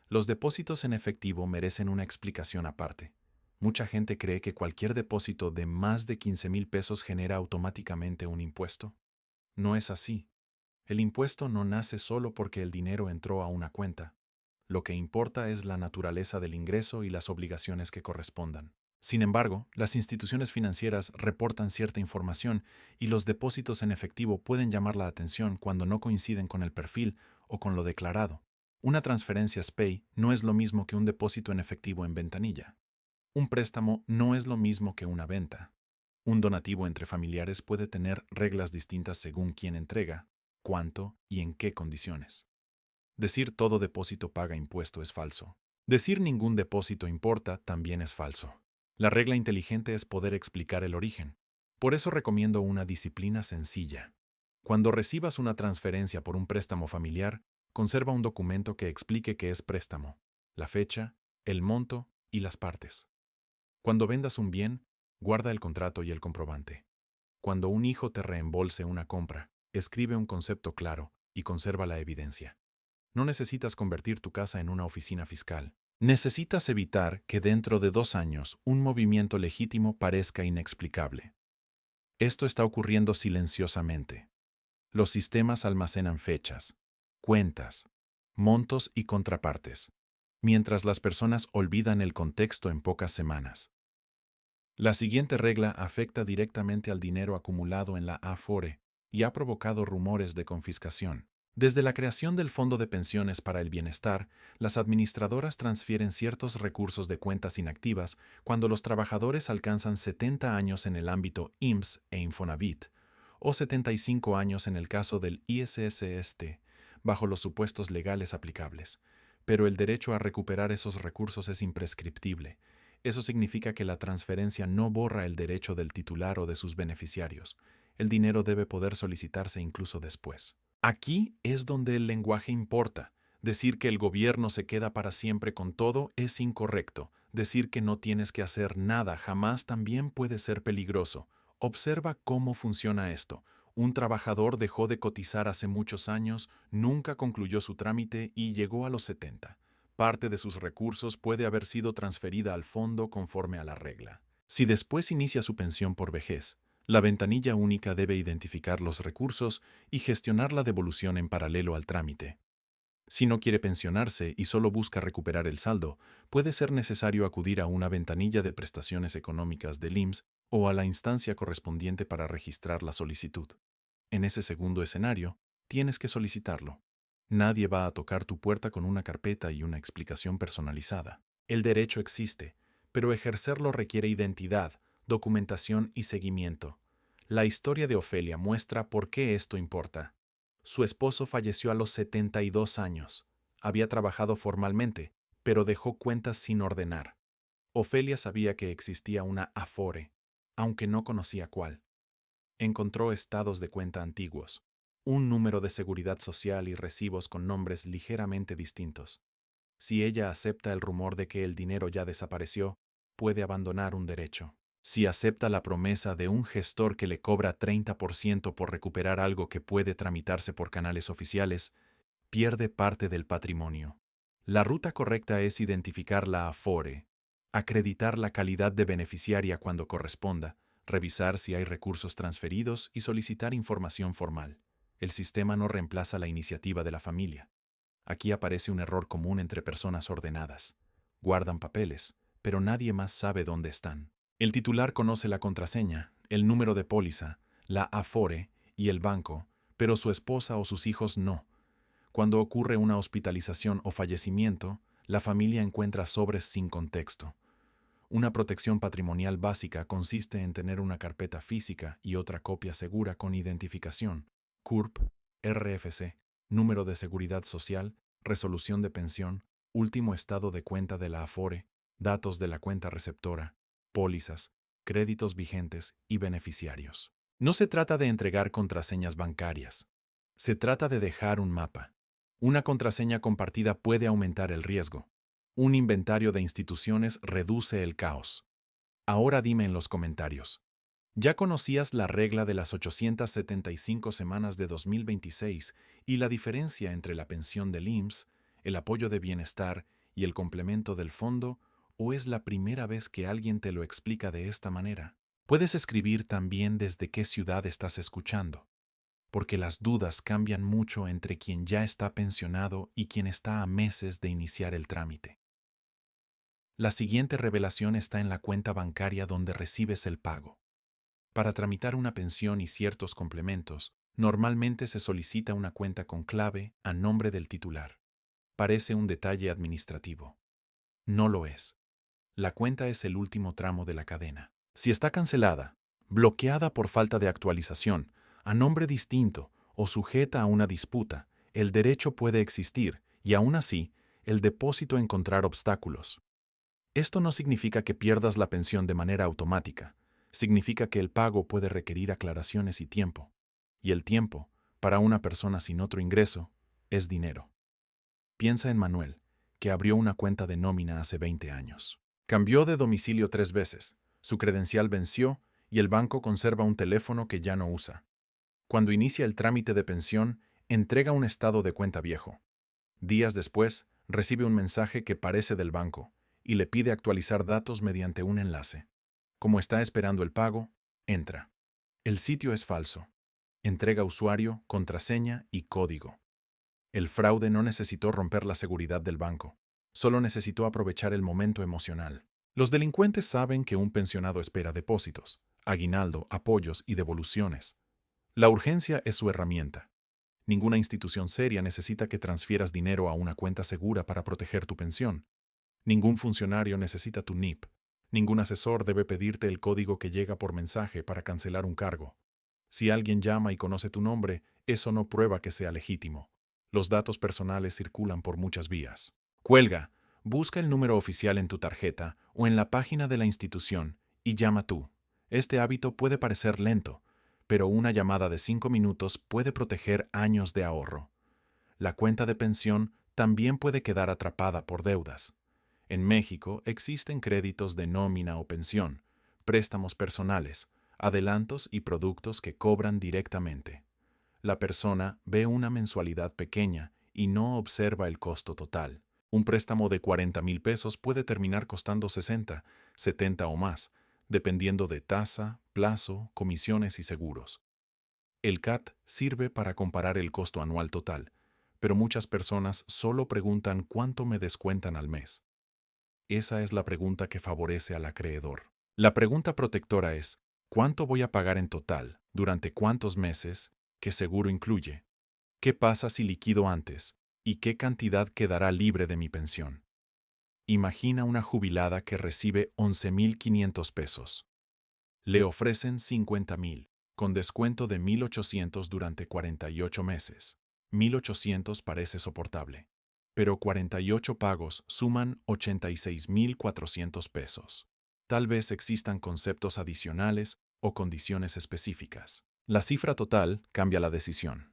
Los depósitos en efectivo merecen una explicación aparte. Mucha gente cree que cualquier depósito de más de 15,000 pesos genera automáticamente un impuesto. No es así. El impuesto no nace solo porque el dinero entró a una cuenta. Lo que importa es la naturaleza del ingreso y las obligaciones que correspondan. Sin embargo, las instituciones financieras reportan cierta información y los depósitos en efectivo pueden llamar la atención cuando no coinciden con el perfil o con lo declarado. Una transferencia SPAY no es lo mismo que un depósito en efectivo en ventanilla. Un préstamo no es lo mismo que una venta. Un donativo entre familiares puede tener reglas distintas según quién entrega, cuánto y en qué condiciones. Decir todo depósito paga impuesto es falso. Decir ningún depósito importa también es falso. La regla inteligente es poder explicar el origen. Por eso recomiendo una disciplina sencilla. Cuando recibas una transferencia por un préstamo familiar, conserva un documento que explique qué es préstamo, la fecha, el monto y las partes. Cuando vendas un bien, guarda el contrato y el comprobante. Cuando un hijo te reembolse una compra, escribe un concepto claro y conserva la evidencia. No necesitas convertir tu casa en una oficina fiscal. Necesitas evitar que dentro de 2 años un movimiento legítimo parezca inexplicable. Esto está ocurriendo silenciosamente. Los sistemas almacenan fechas, cuentas, montos y contrapartes, mientras las personas olvidan el contexto en pocas semanas. La siguiente regla afecta directamente al dinero acumulado en la Afore y ha provocado rumores de confiscación. Desde la creación del Fondo de Pensiones para el Bienestar, las administradoras transfieren ciertos recursos de cuentas inactivas cuando los trabajadores alcanzan 70 años en el ámbito IMSS e Infonavit, o 75 años en el caso del ISSST, bajo los supuestos legales aplicables. Pero el derecho a recuperar esos recursos es imprescriptible. Eso significa que la transferencia no borra el derecho del titular o de sus beneficiarios. El dinero debe poder solicitarse incluso después. Aquí es donde el lenguaje importa. Decir que el gobierno se queda para siempre con todo es incorrecto. Decir que no tienes que hacer nada jamás también puede ser peligroso. Observa cómo funciona esto. Un trabajador dejó de cotizar hace muchos años, nunca concluyó su trámite y llegó a los 70. Parte de sus recursos puede haber sido transferida al fondo conforme a la regla. Si después inicia su pensión por vejez, la ventanilla única debe identificar los recursos y gestionar la devolución en paralelo al trámite. Si no quiere pensionarse y solo busca recuperar el saldo, puede ser necesario acudir a una ventanilla de prestaciones económicas del IMSS o a la instancia correspondiente para registrar la solicitud. En ese segundo escenario, tienes que solicitarlo. Nadie va a tocar tu puerta con una carpeta y una explicación personalizada. El derecho existe, pero ejercerlo requiere identidad, documentación y seguimiento. La historia de Ofelia muestra por qué esto importa. Su esposo falleció a los 72 años. Había trabajado formalmente, pero dejó cuentas sin ordenar. Ofelia sabía que existía una Afore, aunque no conocía cuál. Encontró estados de cuenta antiguos, un número de seguridad social y recibos con nombres ligeramente distintos. Si ella acepta el rumor de que el dinero ya desapareció, puede abandonar un derecho. Si acepta la promesa de un gestor que le cobra 30% por recuperar algo que puede tramitarse por canales oficiales, pierde parte del patrimonio. La ruta correcta es identificar la Afore, acreditar la calidad de beneficiaria cuando corresponda, revisar si hay recursos transferidos y solicitar información formal. El sistema no reemplaza la iniciativa de la familia. Aquí aparece un error común entre personas ordenadas. Guardan papeles, pero nadie más sabe dónde están. El titular conoce la contraseña, el número de póliza, la Afore y el banco, pero su esposa o sus hijos no. Cuando ocurre una hospitalización o fallecimiento, la familia encuentra sobres sin contexto. Una protección patrimonial básica consiste en tener una carpeta física y otra copia segura con identificación, CURP, RFC, número de seguridad social, resolución de pensión, último estado de cuenta de la Afore, datos de la cuenta receptora, pólizas, créditos vigentes y beneficiarios. No se trata de entregar contraseñas bancarias. Se trata de dejar un mapa. Una contraseña compartida puede aumentar el riesgo. Un inventario de instituciones reduce el caos. Ahora dime en los comentarios. ¿Ya conocías la regla de las 875 semanas de 2026 y la diferencia entre la pensión del IMSS, el apoyo de bienestar y el complemento del fondo, o es la primera vez que alguien te lo explica de esta manera? Puedes escribir también desde qué ciudad estás escuchando, porque las dudas cambian mucho entre quien ya está pensionado y quien está a meses de iniciar el trámite. La siguiente revelación está en la cuenta bancaria donde recibes el pago. Para tramitar una pensión y ciertos complementos, normalmente se solicita una cuenta con clave a nombre del titular. Parece un detalle administrativo. No lo es. La cuenta es el último tramo de la cadena. Si está cancelada, bloqueada por falta de actualización, a nombre distinto o sujeta a una disputa, el derecho puede existir y aún así, el depósito encontrar obstáculos. Esto no significa que pierdas la pensión de manera automática. Significa que el pago puede requerir aclaraciones y tiempo. Y el tiempo, para una persona sin otro ingreso, es dinero. Piensa en Manuel, que abrió una cuenta de nómina hace 20 años. Cambió de domicilio 3 veces, su credencial venció y el banco conserva un teléfono que ya no usa. Cuando inicia el trámite de pensión, entrega un estado de cuenta viejo. Días después, recibe un mensaje que parece del banco y le pide actualizar datos mediante un enlace. Como está esperando el pago, entra. El sitio es falso. Entrega usuario, contraseña y código. El fraude no necesitó romper la seguridad del banco, solo necesitó aprovechar el momento emocional. Los delincuentes saben que un pensionado espera depósitos, aguinaldo, apoyos y devoluciones. La urgencia es su herramienta. Ninguna institución seria necesita que transfieras dinero a una cuenta segura para proteger tu pensión. Ningún funcionario necesita tu NIP. Ningún asesor debe pedirte el código que llega por mensaje para cancelar un cargo. Si alguien llama y conoce tu nombre, eso no prueba que sea legítimo. Los datos personales circulan por muchas vías. Cuelga, busca el número oficial en tu tarjeta o en la página de la institución y llama tú. Este hábito puede parecer lento, pero una llamada de 5 minutos puede proteger años de ahorro. La cuenta de pensión también puede quedar atrapada por deudas. En México existen créditos de nómina o pensión, préstamos personales, adelantos y productos que cobran directamente. La persona ve una mensualidad pequeña y no observa el costo total. Un préstamo de 40,000 pesos puede terminar costando 60, 70 o más, dependiendo de tasa, plazo, comisiones y seguros. El CAT sirve para comparar el costo anual total, pero muchas personas solo preguntan cuánto me descuentan al mes. Esa es la pregunta que favorece al acreedor. La pregunta protectora es, ¿cuánto voy a pagar en total? ¿Durante cuántos meses? ¿Qué seguro incluye? ¿Qué pasa si liquido antes? ¿Y qué cantidad quedará libre de mi pensión? Imagina una jubilada que recibe 11,500 pesos. Le ofrecen 50,000, con descuento de 1,800 durante 48 meses. 1,800 parece soportable, pero 48 pagos suman 86,400 pesos. Tal vez existan conceptos adicionales o condiciones específicas. La cifra total cambia la decisión.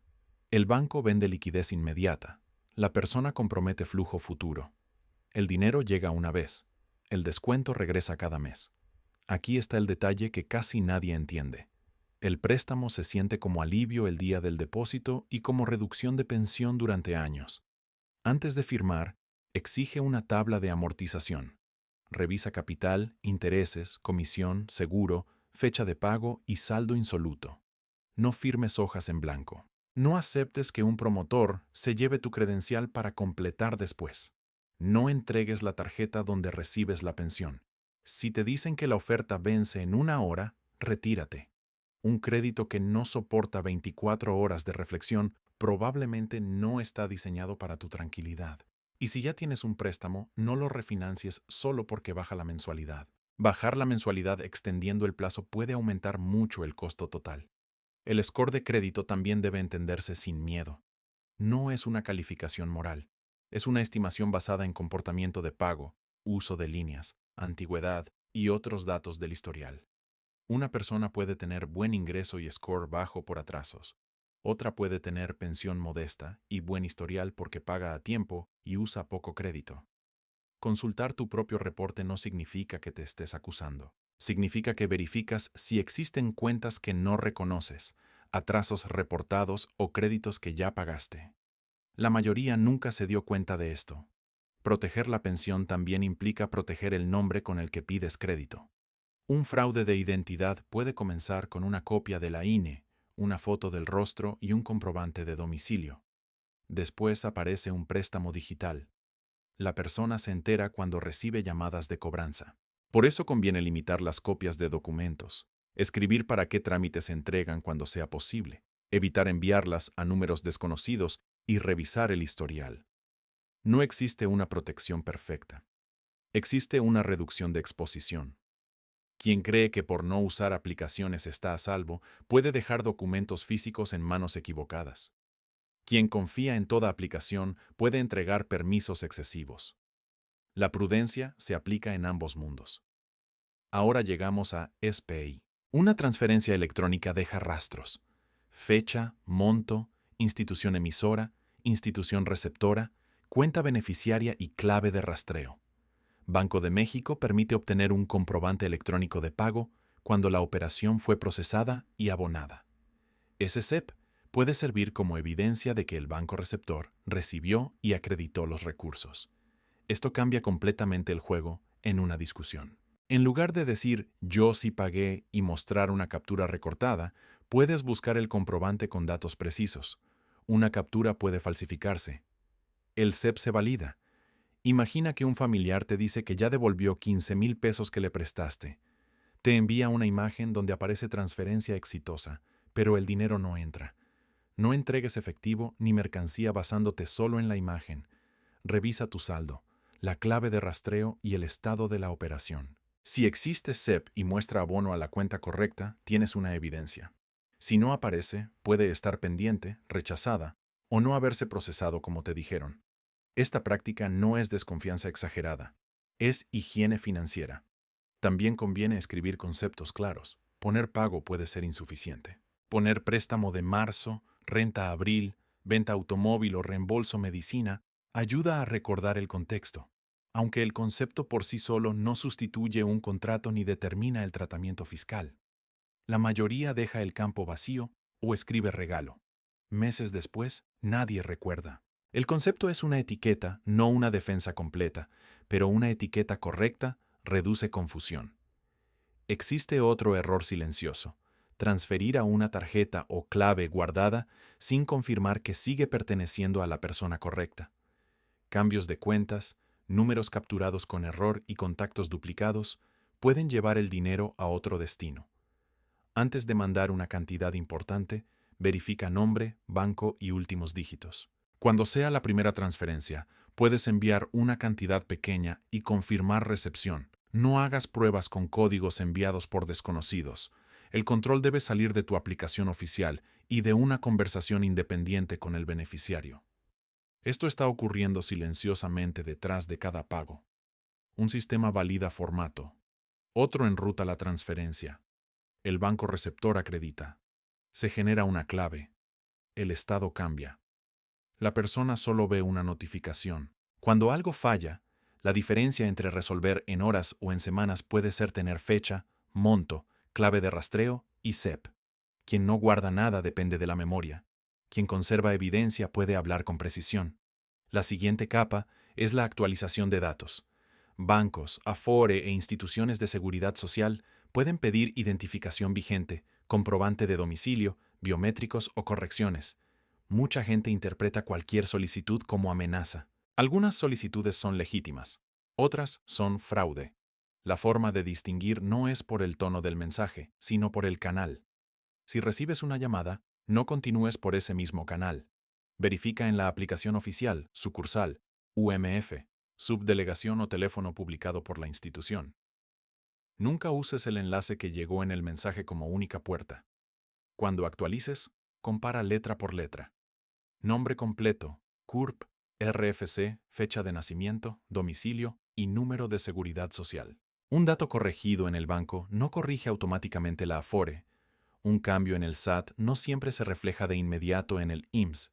El banco vende liquidez inmediata. La persona compromete flujo futuro. El dinero llega una vez. El descuento regresa cada mes. Aquí está el detalle que casi nadie entiende. El préstamo se siente como alivio el día del depósito y como reducción de pensión durante años. Antes de firmar, exige una tabla de amortización. Revisa capital, intereses, comisión, seguro, fecha de pago y saldo insoluto. No firmes hojas en blanco. No aceptes que un promotor se lleve tu credencial para completar después. No entregues la tarjeta donde recibes la pensión. Si te dicen que la oferta vence en 1 hora, retírate. Un crédito que no soporta 24 horas de reflexión probablemente no está diseñado para tu tranquilidad. Y si ya tienes un préstamo, no lo refinancies solo porque baja la mensualidad. Bajar la mensualidad extendiendo el plazo puede aumentar mucho el costo total. El score de crédito también debe entenderse sin miedo. No es una calificación moral. Es una estimación basada en comportamiento de pago, uso de líneas, antigüedad y otros datos del historial. Una persona puede tener buen ingreso y score bajo por atrasos. Otra puede tener pensión modesta y buen historial porque paga a tiempo y usa poco crédito. Consultar tu propio reporte no significa que te estés acusando. Significa que verificas si existen cuentas que no reconoces, atrasos reportados o créditos que ya pagaste. La mayoría nunca se dio cuenta de esto. Proteger la pensión también implica proteger el nombre con el que pides crédito. Un fraude de identidad puede comenzar con una copia de la INE, una foto del rostro y un comprobante de domicilio. Después aparece un préstamo digital. La persona se entera cuando recibe llamadas de cobranza. Por eso conviene limitar las copias de documentos, escribir para qué trámites se entregan cuando sea posible, evitar enviarlas a números desconocidos y revisar el historial. No existe una protección perfecta. Existe una reducción de exposición. Quien cree que por no usar aplicaciones está a salvo, puede dejar documentos físicos en manos equivocadas. Quien confía en toda aplicación puede entregar permisos excesivos. La prudencia se aplica en ambos mundos. Ahora llegamos a SPI. Una transferencia electrónica deja rastros: fecha, monto, institución emisora, institución receptora, cuenta beneficiaria y clave de rastreo. Banco de México permite obtener un comprobante electrónico de pago cuando la operación fue procesada y abonada. Ese SEP puede servir como evidencia de que el banco receptor recibió y acreditó los recursos. Esto cambia completamente el juego en una discusión. En lugar de decir "yo sí pagué" y mostrar una captura recortada, puedes buscar el comprobante con datos precisos. Una captura puede falsificarse. El SEP se valida. Imagina que un familiar te dice que ya devolvió 15,000 pesos que le prestaste. Te envía una imagen donde aparece transferencia exitosa, pero el dinero no entra. No entregues efectivo ni mercancía basándote solo en la imagen. Revisa tu saldo, la clave de rastreo y el estado de la operación. Si existe SEP y muestra abono a la cuenta correcta, tienes una evidencia. Si no aparece, puede estar pendiente, rechazada o no haberse procesado como te dijeron. Esta práctica no es desconfianza exagerada, es higiene financiera. También conviene escribir conceptos claros. Poner pago puede ser insuficiente. Poner préstamo de marzo, renta abril, venta automóvil o reembolso medicina ayuda a recordar el contexto, aunque el concepto por sí solo no sustituye un contrato ni determina el tratamiento fiscal. La mayoría deja el campo vacío o escribe regalo. Meses después, nadie recuerda. El concepto es una etiqueta, no una defensa completa, pero una etiqueta correcta reduce confusión. Existe otro error silencioso: transferir a una tarjeta o clave guardada sin confirmar que sigue perteneciendo a la persona correcta. Cambios de cuentas, números capturados con error y contactos duplicados pueden llevar el dinero a otro destino. Antes de mandar una cantidad importante, verifica nombre, banco y últimos dígitos. Cuando sea la primera transferencia, puedes enviar una cantidad pequeña y confirmar recepción. No hagas pruebas con códigos enviados por desconocidos. El control debe salir de tu aplicación oficial y de una conversación independiente con el beneficiario. Esto está ocurriendo silenciosamente detrás de cada pago. Un sistema valida formato. Otro enruta la transferencia. El banco receptor acredita. Se genera una clave. El estado cambia. La persona solo ve una notificación. Cuando algo falla, la diferencia entre resolver en horas o en semanas puede ser tener fecha, monto, clave de rastreo y SEP. Quien no guarda nada depende de la memoria. Quien conserva evidencia puede hablar con precisión. La siguiente capa es la actualización de datos. Bancos, Afore e instituciones de seguridad social pueden pedir identificación vigente, comprobante de domicilio, biométricos o correcciones. Mucha gente interpreta cualquier solicitud como amenaza. Algunas solicitudes son legítimas, otras son fraude. La forma de distinguir no es por el tono del mensaje, sino por el canal. Si recibes una llamada, no continúes por ese mismo canal. Verifica en la aplicación oficial, sucursal, UMF, subdelegación o teléfono publicado por la institución. Nunca uses el enlace que llegó en el mensaje como única puerta. Cuando actualices, compara letra por letra. Nombre completo, CURP, RFC, fecha de nacimiento, domicilio y número de seguridad social. Un dato corregido en el banco no corrige automáticamente la Afore. Un cambio en el SAT no siempre se refleja de inmediato en el IMSS.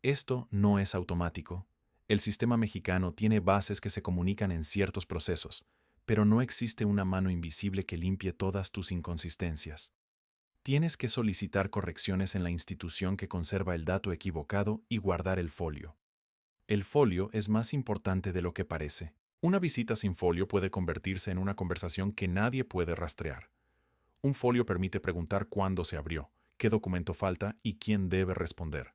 Esto no es automático. El sistema mexicano tiene bases que se comunican en ciertos procesos, pero no existe una mano invisible que limpie todas tus inconsistencias. Tienes que solicitar correcciones en la institución que conserva el dato equivocado y guardar el folio. El folio es más importante de lo que parece. Una visita sin folio puede convertirse en una conversación que nadie puede rastrear. Un folio permite preguntar cuándo se abrió, qué documento falta y quién debe responder.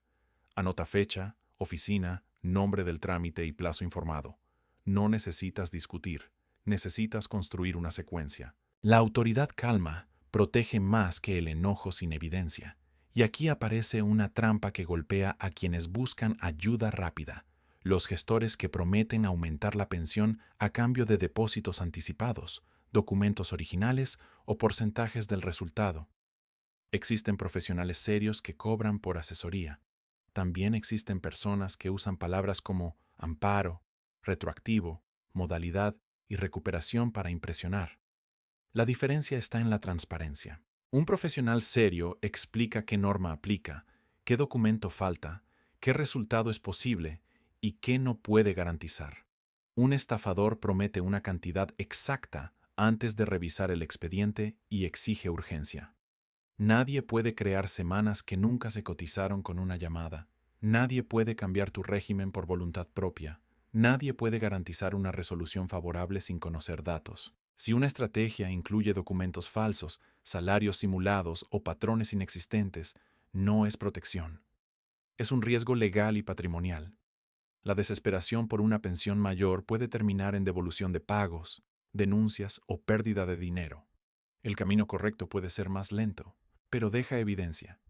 Anota fecha, oficina, nombre del trámite y plazo informado. No necesitas discutir, necesitas construir una secuencia. La autoridad calma protege más que el enojo sin evidencia. Y aquí aparece una trampa que golpea a quienes buscan ayuda rápida, los gestores que prometen aumentar la pensión a cambio de depósitos anticipados, documentos originales o porcentajes del resultado. Existen profesionales serios que cobran por asesoría. También existen personas que usan palabras como amparo, retroactivo, modalidad y recuperación para impresionar. La diferencia está en la transparencia. Un profesional serio explica qué norma aplica, qué documento falta, qué resultado es posible y qué no puede garantizar. Un estafador promete una cantidad exacta antes de revisar el expediente y exige urgencia. Nadie puede crear semanas que nunca se cotizaron con una llamada. Nadie puede cambiar tu régimen por voluntad propia. Nadie puede garantizar una resolución favorable sin conocer datos. Si una estrategia incluye documentos falsos, salarios simulados o patrones inexistentes, no es protección. Es un riesgo legal y patrimonial. La desesperación por una pensión mayor puede terminar en devolución de pagos, denuncias o pérdida de dinero. El camino correcto puede ser más lento, pero deja evidencia.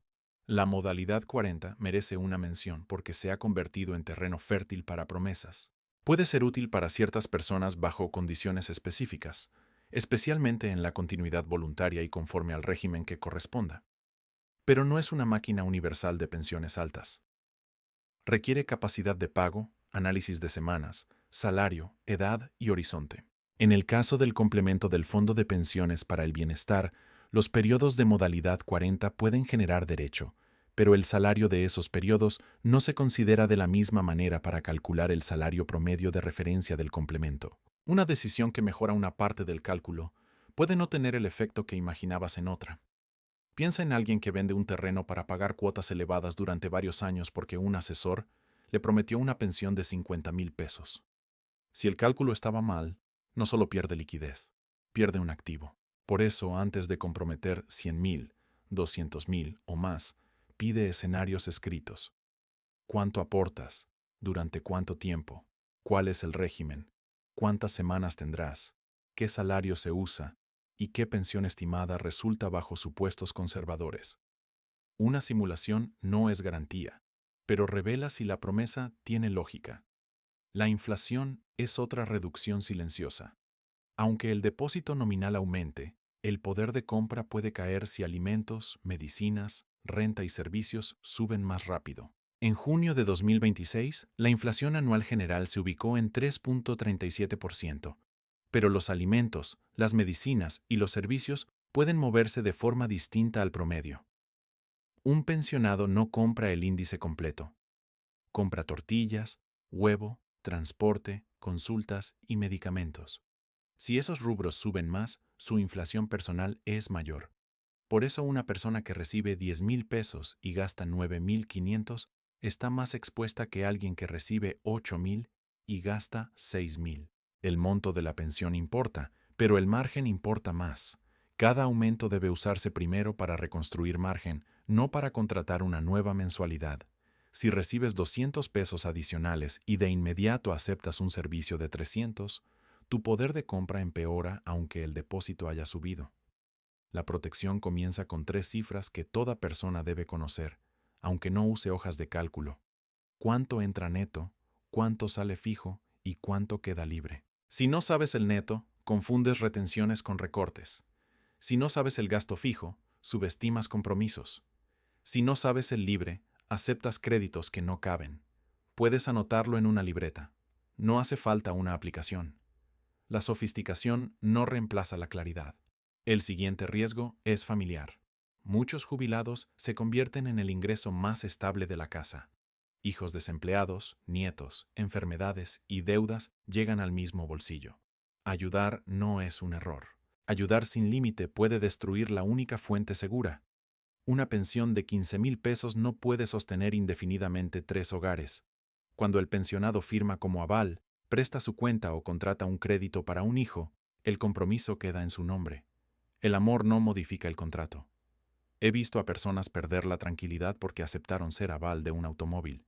La modalidad 40 merece una mención porque se ha convertido en terreno fértil para promesas. Puede ser útil para ciertas personas bajo condiciones específicas, especialmente en la continuidad voluntaria y conforme al régimen que corresponda. Pero no es una máquina universal de pensiones altas. Requiere capacidad de pago, análisis de semanas, salario, edad y horizonte. En el caso del complemento del Fondo de Pensiones para el Bienestar, los periodos de modalidad 40 pueden generar derecho, pero el salario de esos periodos no se considera de la misma manera para calcular el salario promedio de referencia del complemento. Una decisión que mejora una parte del cálculo puede no tener el efecto que imaginabas en otra. Piensa en alguien que vende un terreno para pagar cuotas elevadas durante varios años porque un asesor le prometió una pensión de 50,000 pesos. Si el cálculo estaba mal, no solo pierde liquidez, pierde un activo. Por eso, antes de comprometer 100,000, 200,000 o más, pide escenarios escritos. ¿Cuánto aportas? ¿Durante cuánto tiempo? ¿Cuál es el régimen? ¿Cuántas semanas tendrás? ¿Qué salario se usa? ¿Y qué pensión estimada resulta bajo supuestos conservadores? Una simulación no es garantía, pero revela si la promesa tiene lógica. La inflación es otra reducción silenciosa. Aunque el depósito nominal aumente, el poder de compra puede caer si alimentos, medicinas, renta y servicios suben más rápido. En junio de 2026, la inflación anual general se ubicó en 3,37%, pero los alimentos, las medicinas y los servicios pueden moverse de forma distinta al promedio. Un pensionado no compra el índice completo. Compra tortillas, huevo, transporte, consultas y medicamentos. Si esos rubros suben más, su inflación personal es mayor. Por eso una persona que recibe 10,000 pesos y gasta 9,500 está más expuesta que alguien que recibe 8,000 y gasta 6,000. El monto de la pensión importa, pero el margen importa más. Cada aumento debe usarse primero para reconstruir margen, no para contratar una nueva mensualidad. Si recibes 200 pesos adicionales y de inmediato aceptas un servicio de 300, tu poder de compra empeora aunque el depósito haya subido. La protección comienza con 3 cifras que toda persona debe conocer, aunque no use hojas de cálculo. ¿Cuánto entra neto? ¿Cuánto sale fijo? ¿Y cuánto queda libre? Si no sabes el neto, confundes retenciones con recortes. Si no sabes el gasto fijo, subestimas compromisos. Si no sabes el libre, aceptas créditos que no caben. Puedes anotarlo en una libreta. No hace falta una aplicación. La sofisticación no reemplaza la claridad. El siguiente riesgo es familiar. Muchos jubilados se convierten en el ingreso más estable de la casa. Hijos desempleados, nietos, enfermedades y deudas llegan al mismo bolsillo. Ayudar no es un error. Ayudar sin límite puede destruir la única fuente segura. Una pensión de 15,000 pesos no puede sostener indefinidamente 3 hogares. Cuando el pensionado firma como aval, presta su cuenta o contrata un crédito para un hijo, el compromiso queda en su nombre. El amor no modifica el contrato. He visto a personas perder la tranquilidad porque aceptaron ser aval de un automóvil.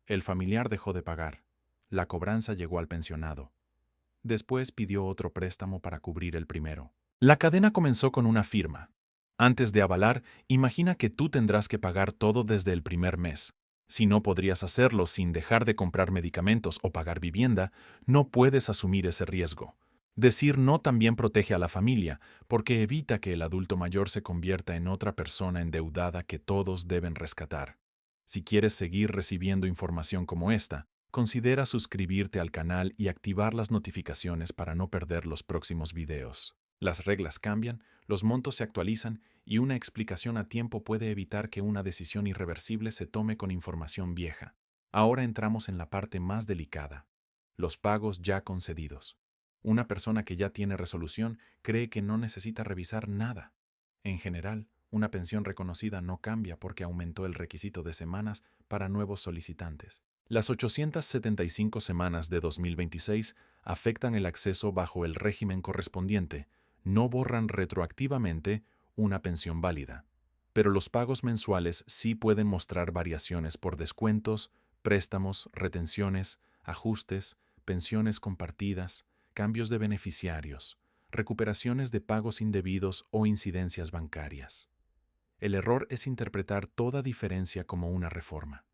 El familiar dejó de pagar. La cobranza llegó al pensionado. Después pidió otro préstamo para cubrir el primero. La cadena comenzó con una firma. Antes de avalar, imagina que tú tendrás que pagar todo desde el primer mes. Si no podrías hacerlo sin dejar de comprar medicamentos o pagar vivienda, no puedes asumir ese riesgo. Decir no también protege a la familia, porque evita que el adulto mayor se convierta en otra persona endeudada que todos deben rescatar. Si quieres seguir recibiendo información como esta, considera suscribirte al canal y activar las notificaciones para no perder los próximos videos. Las reglas cambian, los montos se actualizan y una explicación a tiempo puede evitar que una decisión irreversible se tome con información vieja. Ahora entramos en la parte más delicada: los pagos ya concedidos. Una persona que ya tiene resolución cree que no necesita revisar nada. En general, una pensión reconocida no cambia porque aumentó el requisito de semanas para nuevos solicitantes. Las 875 semanas de 2026 afectan el acceso bajo el régimen correspondiente, no borran retroactivamente una pensión válida. Pero los pagos mensuales sí pueden mostrar variaciones por descuentos, préstamos, retenciones, ajustes, pensiones compartidas, cambios de beneficiarios, recuperaciones de pagos indebidos o incidencias bancarias. El error es interpretar toda diferencia como una reforma.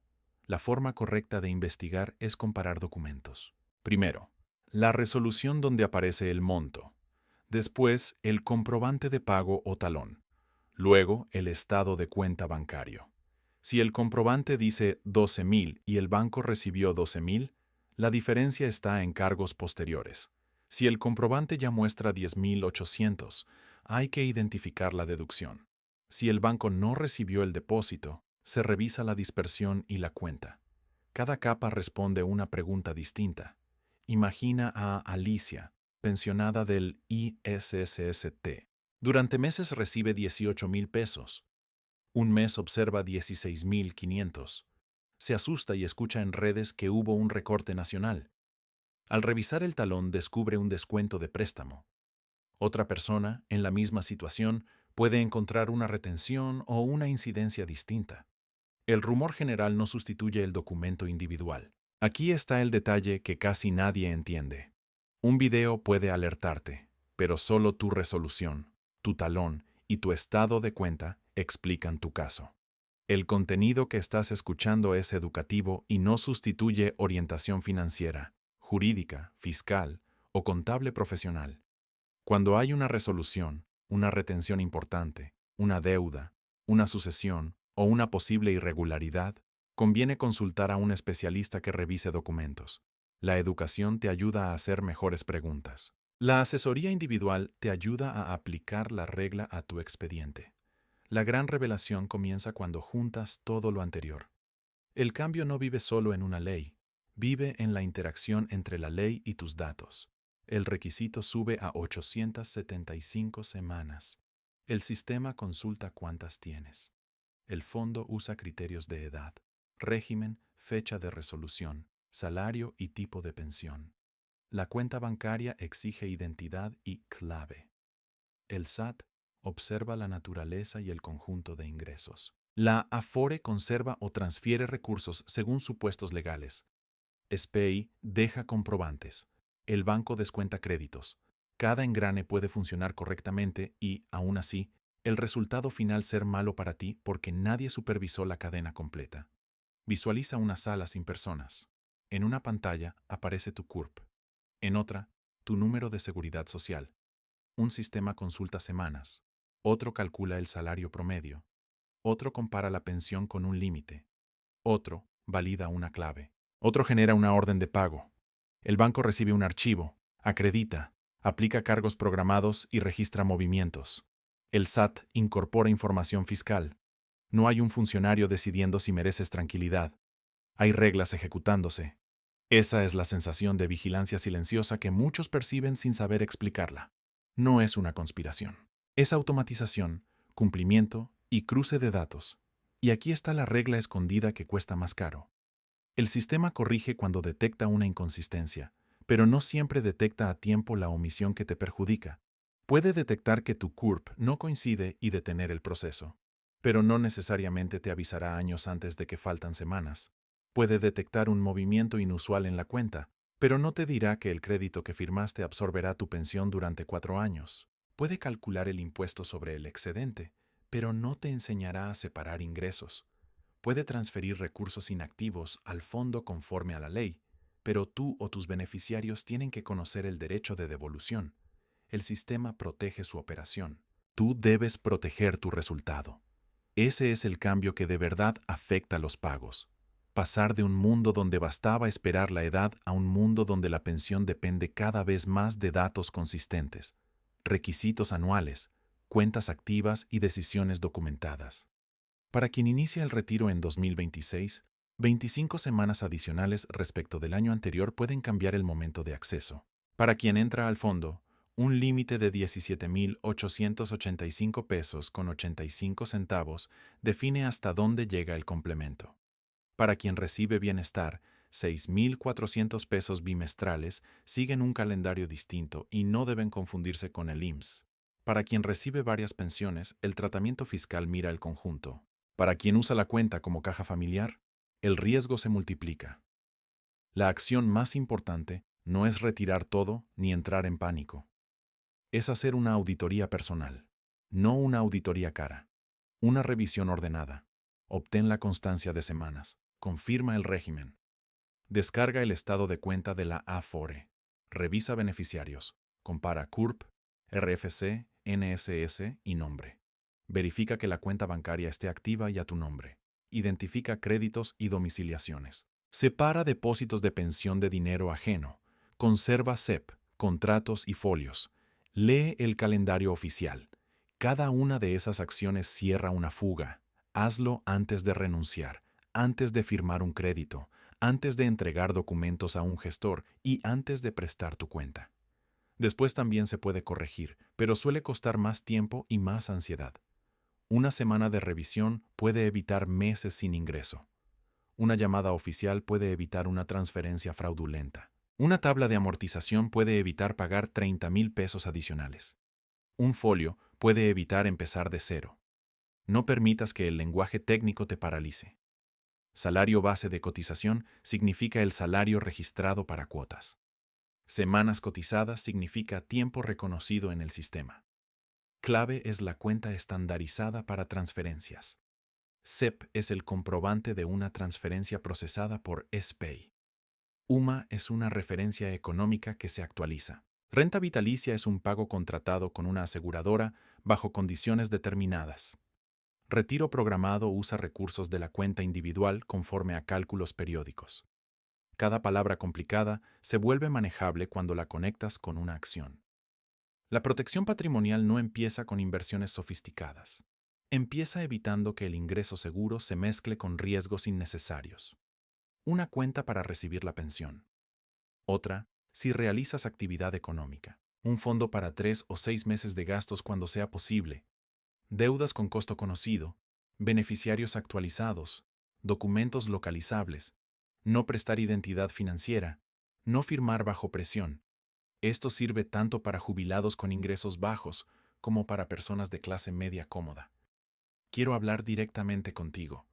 La forma correcta de investigar es comparar documentos. Primero, la resolución donde aparece el monto. Después, el comprobante de pago o talón. Luego, el estado de cuenta bancario. Si el comprobante dice 12,000 y el banco recibió 12,000, la diferencia está en cargos posteriores. Si el comprobante ya muestra 10,800, hay que identificar la deducción. Si el banco no recibió el depósito, se revisa la dispersión y la cuenta. Cada capa responde una pregunta distinta. Imagina a Alicia, pensionada del ISSST. Durante meses recibe 18,000 pesos. Un mes observa 16,500. Se asusta y escucha en redes que hubo un recorte nacional. Al revisar el talón descubre un descuento de préstamo. Otra persona, en la misma situación, puede encontrar una retención o una incidencia distinta. El rumor general no sustituye el documento individual. Aquí está el detalle que casi nadie entiende. Un video puede alertarte, pero solo tu resolución, tu talón y tu estado de cuenta explican tu caso. El contenido que estás escuchando es educativo y no sustituye orientación financiera, jurídica, fiscal o contable profesional. Cuando hay una resolución, una retención importante, una deuda, una sucesión o una posible irregularidad, conviene consultar a un especialista que revise documentos. La educación te ayuda a hacer mejores preguntas. La asesoría individual te ayuda a aplicar la regla a tu expediente. La gran revelación comienza cuando juntas todo lo anterior. El cambio no vive solo en una ley, vive en la interacción entre la ley y tus datos. El requisito sube a 875 semanas. El sistema consulta cuántas tienes. El fondo usa criterios de edad, régimen, fecha de resolución, salario y tipo de pensión. La cuenta bancaria exige identidad y clave. El SAT observa la naturaleza y el conjunto de ingresos. La Afore conserva o transfiere recursos según supuestos legales. SPEI deja comprobantes. El banco descuenta créditos. Cada engrane puede funcionar correctamente y, aún así, El resultado final ser malo para ti porque nadie supervisó la cadena completa. Visualiza una sala sin personas. En una pantalla aparece tu CURP. En otra, tu número de seguridad social. Un sistema consulta semanas. Otro calcula el salario promedio. Otro compara la pensión con un límite. Otro valida una clave. Otro genera una orden de pago. El banco recibe un archivo, acredita, aplica cargos programados y registra movimientos. El SAT incorpora información fiscal. No hay un funcionario decidiendo si mereces tranquilidad. Hay reglas ejecutándose. Esa es la sensación de vigilancia silenciosa que muchos perciben sin saber explicarla. No es una conspiración. Es automatización, cumplimiento y cruce de datos. Y aquí está la regla escondida que cuesta más caro. El sistema corrige cuando detecta una inconsistencia, pero no siempre detecta a tiempo la omisión que te perjudica. Puede detectar que tu CURP no coincide y detener el proceso, pero no necesariamente te avisará años antes de que faltan semanas. Puede detectar un movimiento inusual en la cuenta, pero no te dirá que el crédito que firmaste absorberá tu pensión durante 4 años. Puede calcular el impuesto sobre el excedente, pero no te enseñará a separar ingresos. Puede transferir recursos inactivos al fondo conforme a la ley, pero tú o tus beneficiarios tienen que conocer el derecho de devolución. El sistema protege su operación. Tú debes proteger tu resultado. Ese es el cambio que de verdad afecta los pagos. Pasar de un mundo donde bastaba esperar la edad a un mundo donde la pensión depende cada vez más de datos consistentes, requisitos anuales, cuentas activas y decisiones documentadas. Para quien inicia el retiro en 2026, 25 semanas adicionales respecto del año anterior pueden cambiar el momento de acceso. Para quien entra al fondo, un límite de 17.885 pesos con 85 centavos define hasta dónde llega el complemento. Para quien recibe bienestar, 6.400 pesos bimestrales siguen un calendario distinto y no deben confundirse con el IMSS. Para quien recibe varias pensiones, el tratamiento fiscal mira el conjunto. Para quien usa la cuenta como caja familiar, el riesgo se multiplica. La acción más importante no es retirar todo ni entrar en pánico. Es hacer una auditoría personal, no una auditoría cara. Una revisión ordenada. Obtén la constancia de semanas. Confirma el régimen. Descarga el estado de cuenta de la Afore. Revisa beneficiarios. Compara CURP, RFC, NSS y nombre. Verifica que la cuenta bancaria esté activa y a tu nombre. Identifica créditos y domiciliaciones. Separa depósitos de pensión de dinero ajeno. Conserva CEP, contratos y folios. Lee el calendario oficial. Cada una de esas acciones cierra una fuga. Hazlo antes de renunciar, antes de firmar un crédito, antes de entregar documentos a un gestor y antes de prestar tu cuenta. Después también se puede corregir, pero suele costar más tiempo y más ansiedad. Una semana de revisión puede evitar meses sin ingreso. Una llamada oficial puede evitar una transferencia fraudulenta. Una tabla de amortización puede evitar pagar 30,000 pesos adicionales. Un folio puede evitar empezar de cero. No permitas que el lenguaje técnico te paralice. Salario base de cotización significa el salario registrado para cuotas. Semanas cotizadas significa tiempo reconocido en el sistema. Clave es la cuenta estandarizada para transferencias. CEP es el comprobante de una transferencia procesada por SPAY. UMA es una referencia económica que se actualiza. Renta vitalicia es un pago contratado con una aseguradora bajo condiciones determinadas. Retiro programado usa recursos de la cuenta individual conforme a cálculos periódicos. Cada palabra complicada se vuelve manejable cuando la conectas con una acción. La protección patrimonial no empieza con inversiones sofisticadas. Empieza evitando que el ingreso seguro se mezcle con riesgos innecesarios. Una cuenta para recibir la pensión. Otra, si realizas actividad económica. Un fondo para 3 o 6 meses de gastos cuando sea posible. Deudas con costo conocido. Beneficiarios actualizados. Documentos localizables. No prestar identidad financiera. No firmar bajo presión. Esto sirve tanto para jubilados con ingresos bajos como para personas de clase media cómoda. Quiero hablar directamente contigo.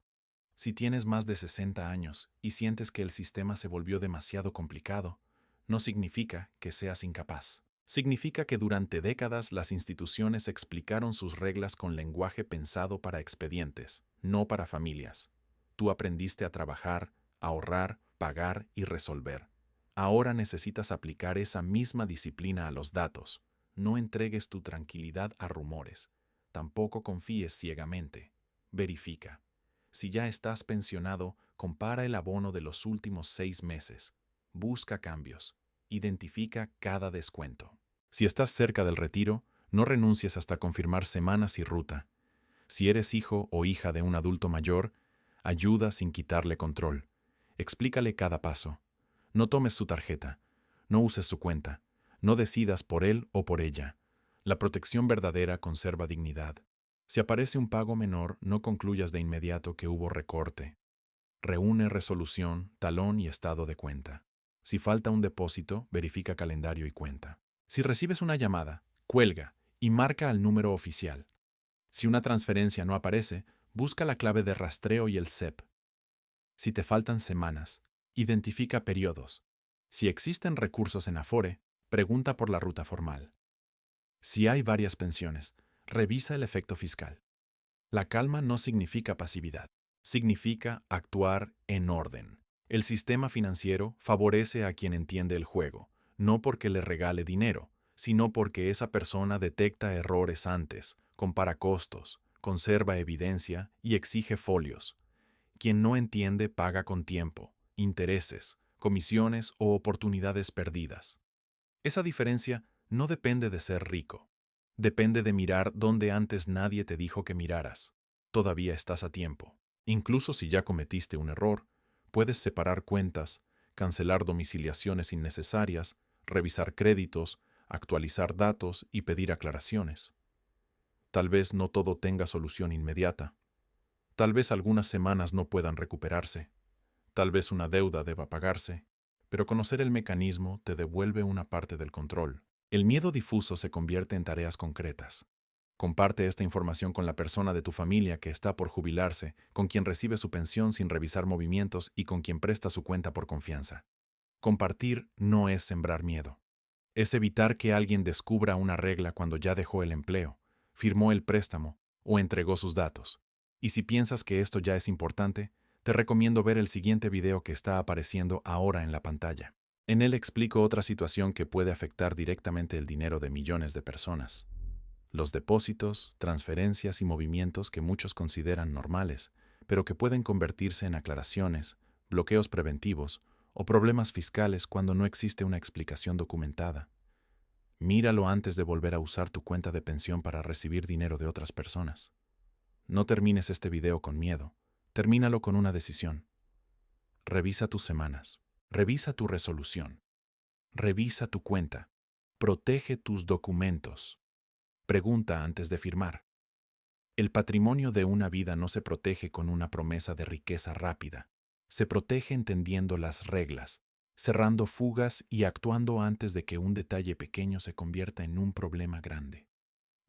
Si tienes más de 60 años y sientes que el sistema se volvió demasiado complicado, no significa que seas incapaz. Significa que durante décadas las instituciones explicaron sus reglas con lenguaje pensado para expedientes, no para familias. Tú aprendiste a trabajar, ahorrar, pagar y resolver. Ahora necesitas aplicar esa misma disciplina a los datos. No entregues tu tranquilidad a rumores. Tampoco confíes ciegamente. Verifica. Si ya estás pensionado, compara el abono de los últimos 6 meses. Busca cambios. Identifica cada descuento. Si estás cerca del retiro, no renuncies hasta confirmar semanas y ruta. Si eres hijo o hija de un adulto mayor, ayuda sin quitarle control. Explícale cada paso. No tomes su tarjeta. No uses su cuenta. No decidas por él o por ella. La protección verdadera conserva dignidad. Si aparece un pago menor, no concluyas de inmediato que hubo recorte. Reúne resolución, talón y estado de cuenta. Si falta un depósito, verifica calendario y cuenta. Si recibes una llamada, cuelga y marca al número oficial. Si una transferencia no aparece, busca la clave de rastreo y el CEP. Si te faltan semanas, identifica periodos. Si existen recursos en Afore, pregunta por la ruta formal. Si hay varias pensiones, revisa el efecto fiscal. La calma no significa pasividad, significa actuar en orden. El sistema financiero favorece a quien entiende el juego, no porque le regale dinero, sino porque esa persona detecta errores antes, compara costos, conserva evidencia y exige folios. Quien no entiende paga con tiempo, intereses, comisiones o oportunidades perdidas. Esa diferencia no depende de ser rico. Depende de mirar donde antes nadie te dijo que miraras. Todavía estás a tiempo. Incluso si ya cometiste un error, puedes separar cuentas, cancelar domiciliaciones innecesarias, revisar créditos, actualizar datos y pedir aclaraciones. Tal vez no todo tenga solución inmediata. Tal vez algunas semanas no puedan recuperarse. Tal vez una deuda deba pagarse. Pero conocer el mecanismo te devuelve una parte del control. El miedo difuso se convierte en tareas concretas. Comparte esta información con la persona de tu familia que está por jubilarse, con quien recibe su pensión sin revisar movimientos y con quien presta su cuenta por confianza. Compartir no es sembrar miedo. Es evitar que alguien descubra una regla cuando ya dejó el empleo, firmó el préstamo o entregó sus datos. Y si piensas que esto ya es importante, te recomiendo ver el siguiente video que está apareciendo ahora en la pantalla. En él explico otra situación que puede afectar directamente el dinero de millones de personas. Los depósitos, transferencias y movimientos que muchos consideran normales, pero que pueden convertirse en aclaraciones, bloqueos preventivos o problemas fiscales cuando no existe una explicación documentada. Míralo antes de volver a usar tu cuenta de pensión para recibir dinero de otras personas. No termines este video con miedo, termínalo con una decisión. Revisa tus semanas, revisa tu resolución, revisa tu cuenta, protege tus documentos. Pregunta antes de firmar. El patrimonio de una vida no se protege con una promesa de riqueza rápida. Se protege entendiendo las reglas, cerrando fugas y actuando antes de que un detalle pequeño se convierta en un problema grande.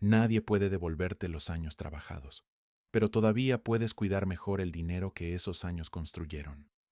Nadie puede devolverte los años trabajados, pero todavía puedes cuidar mejor el dinero que esos años construyeron.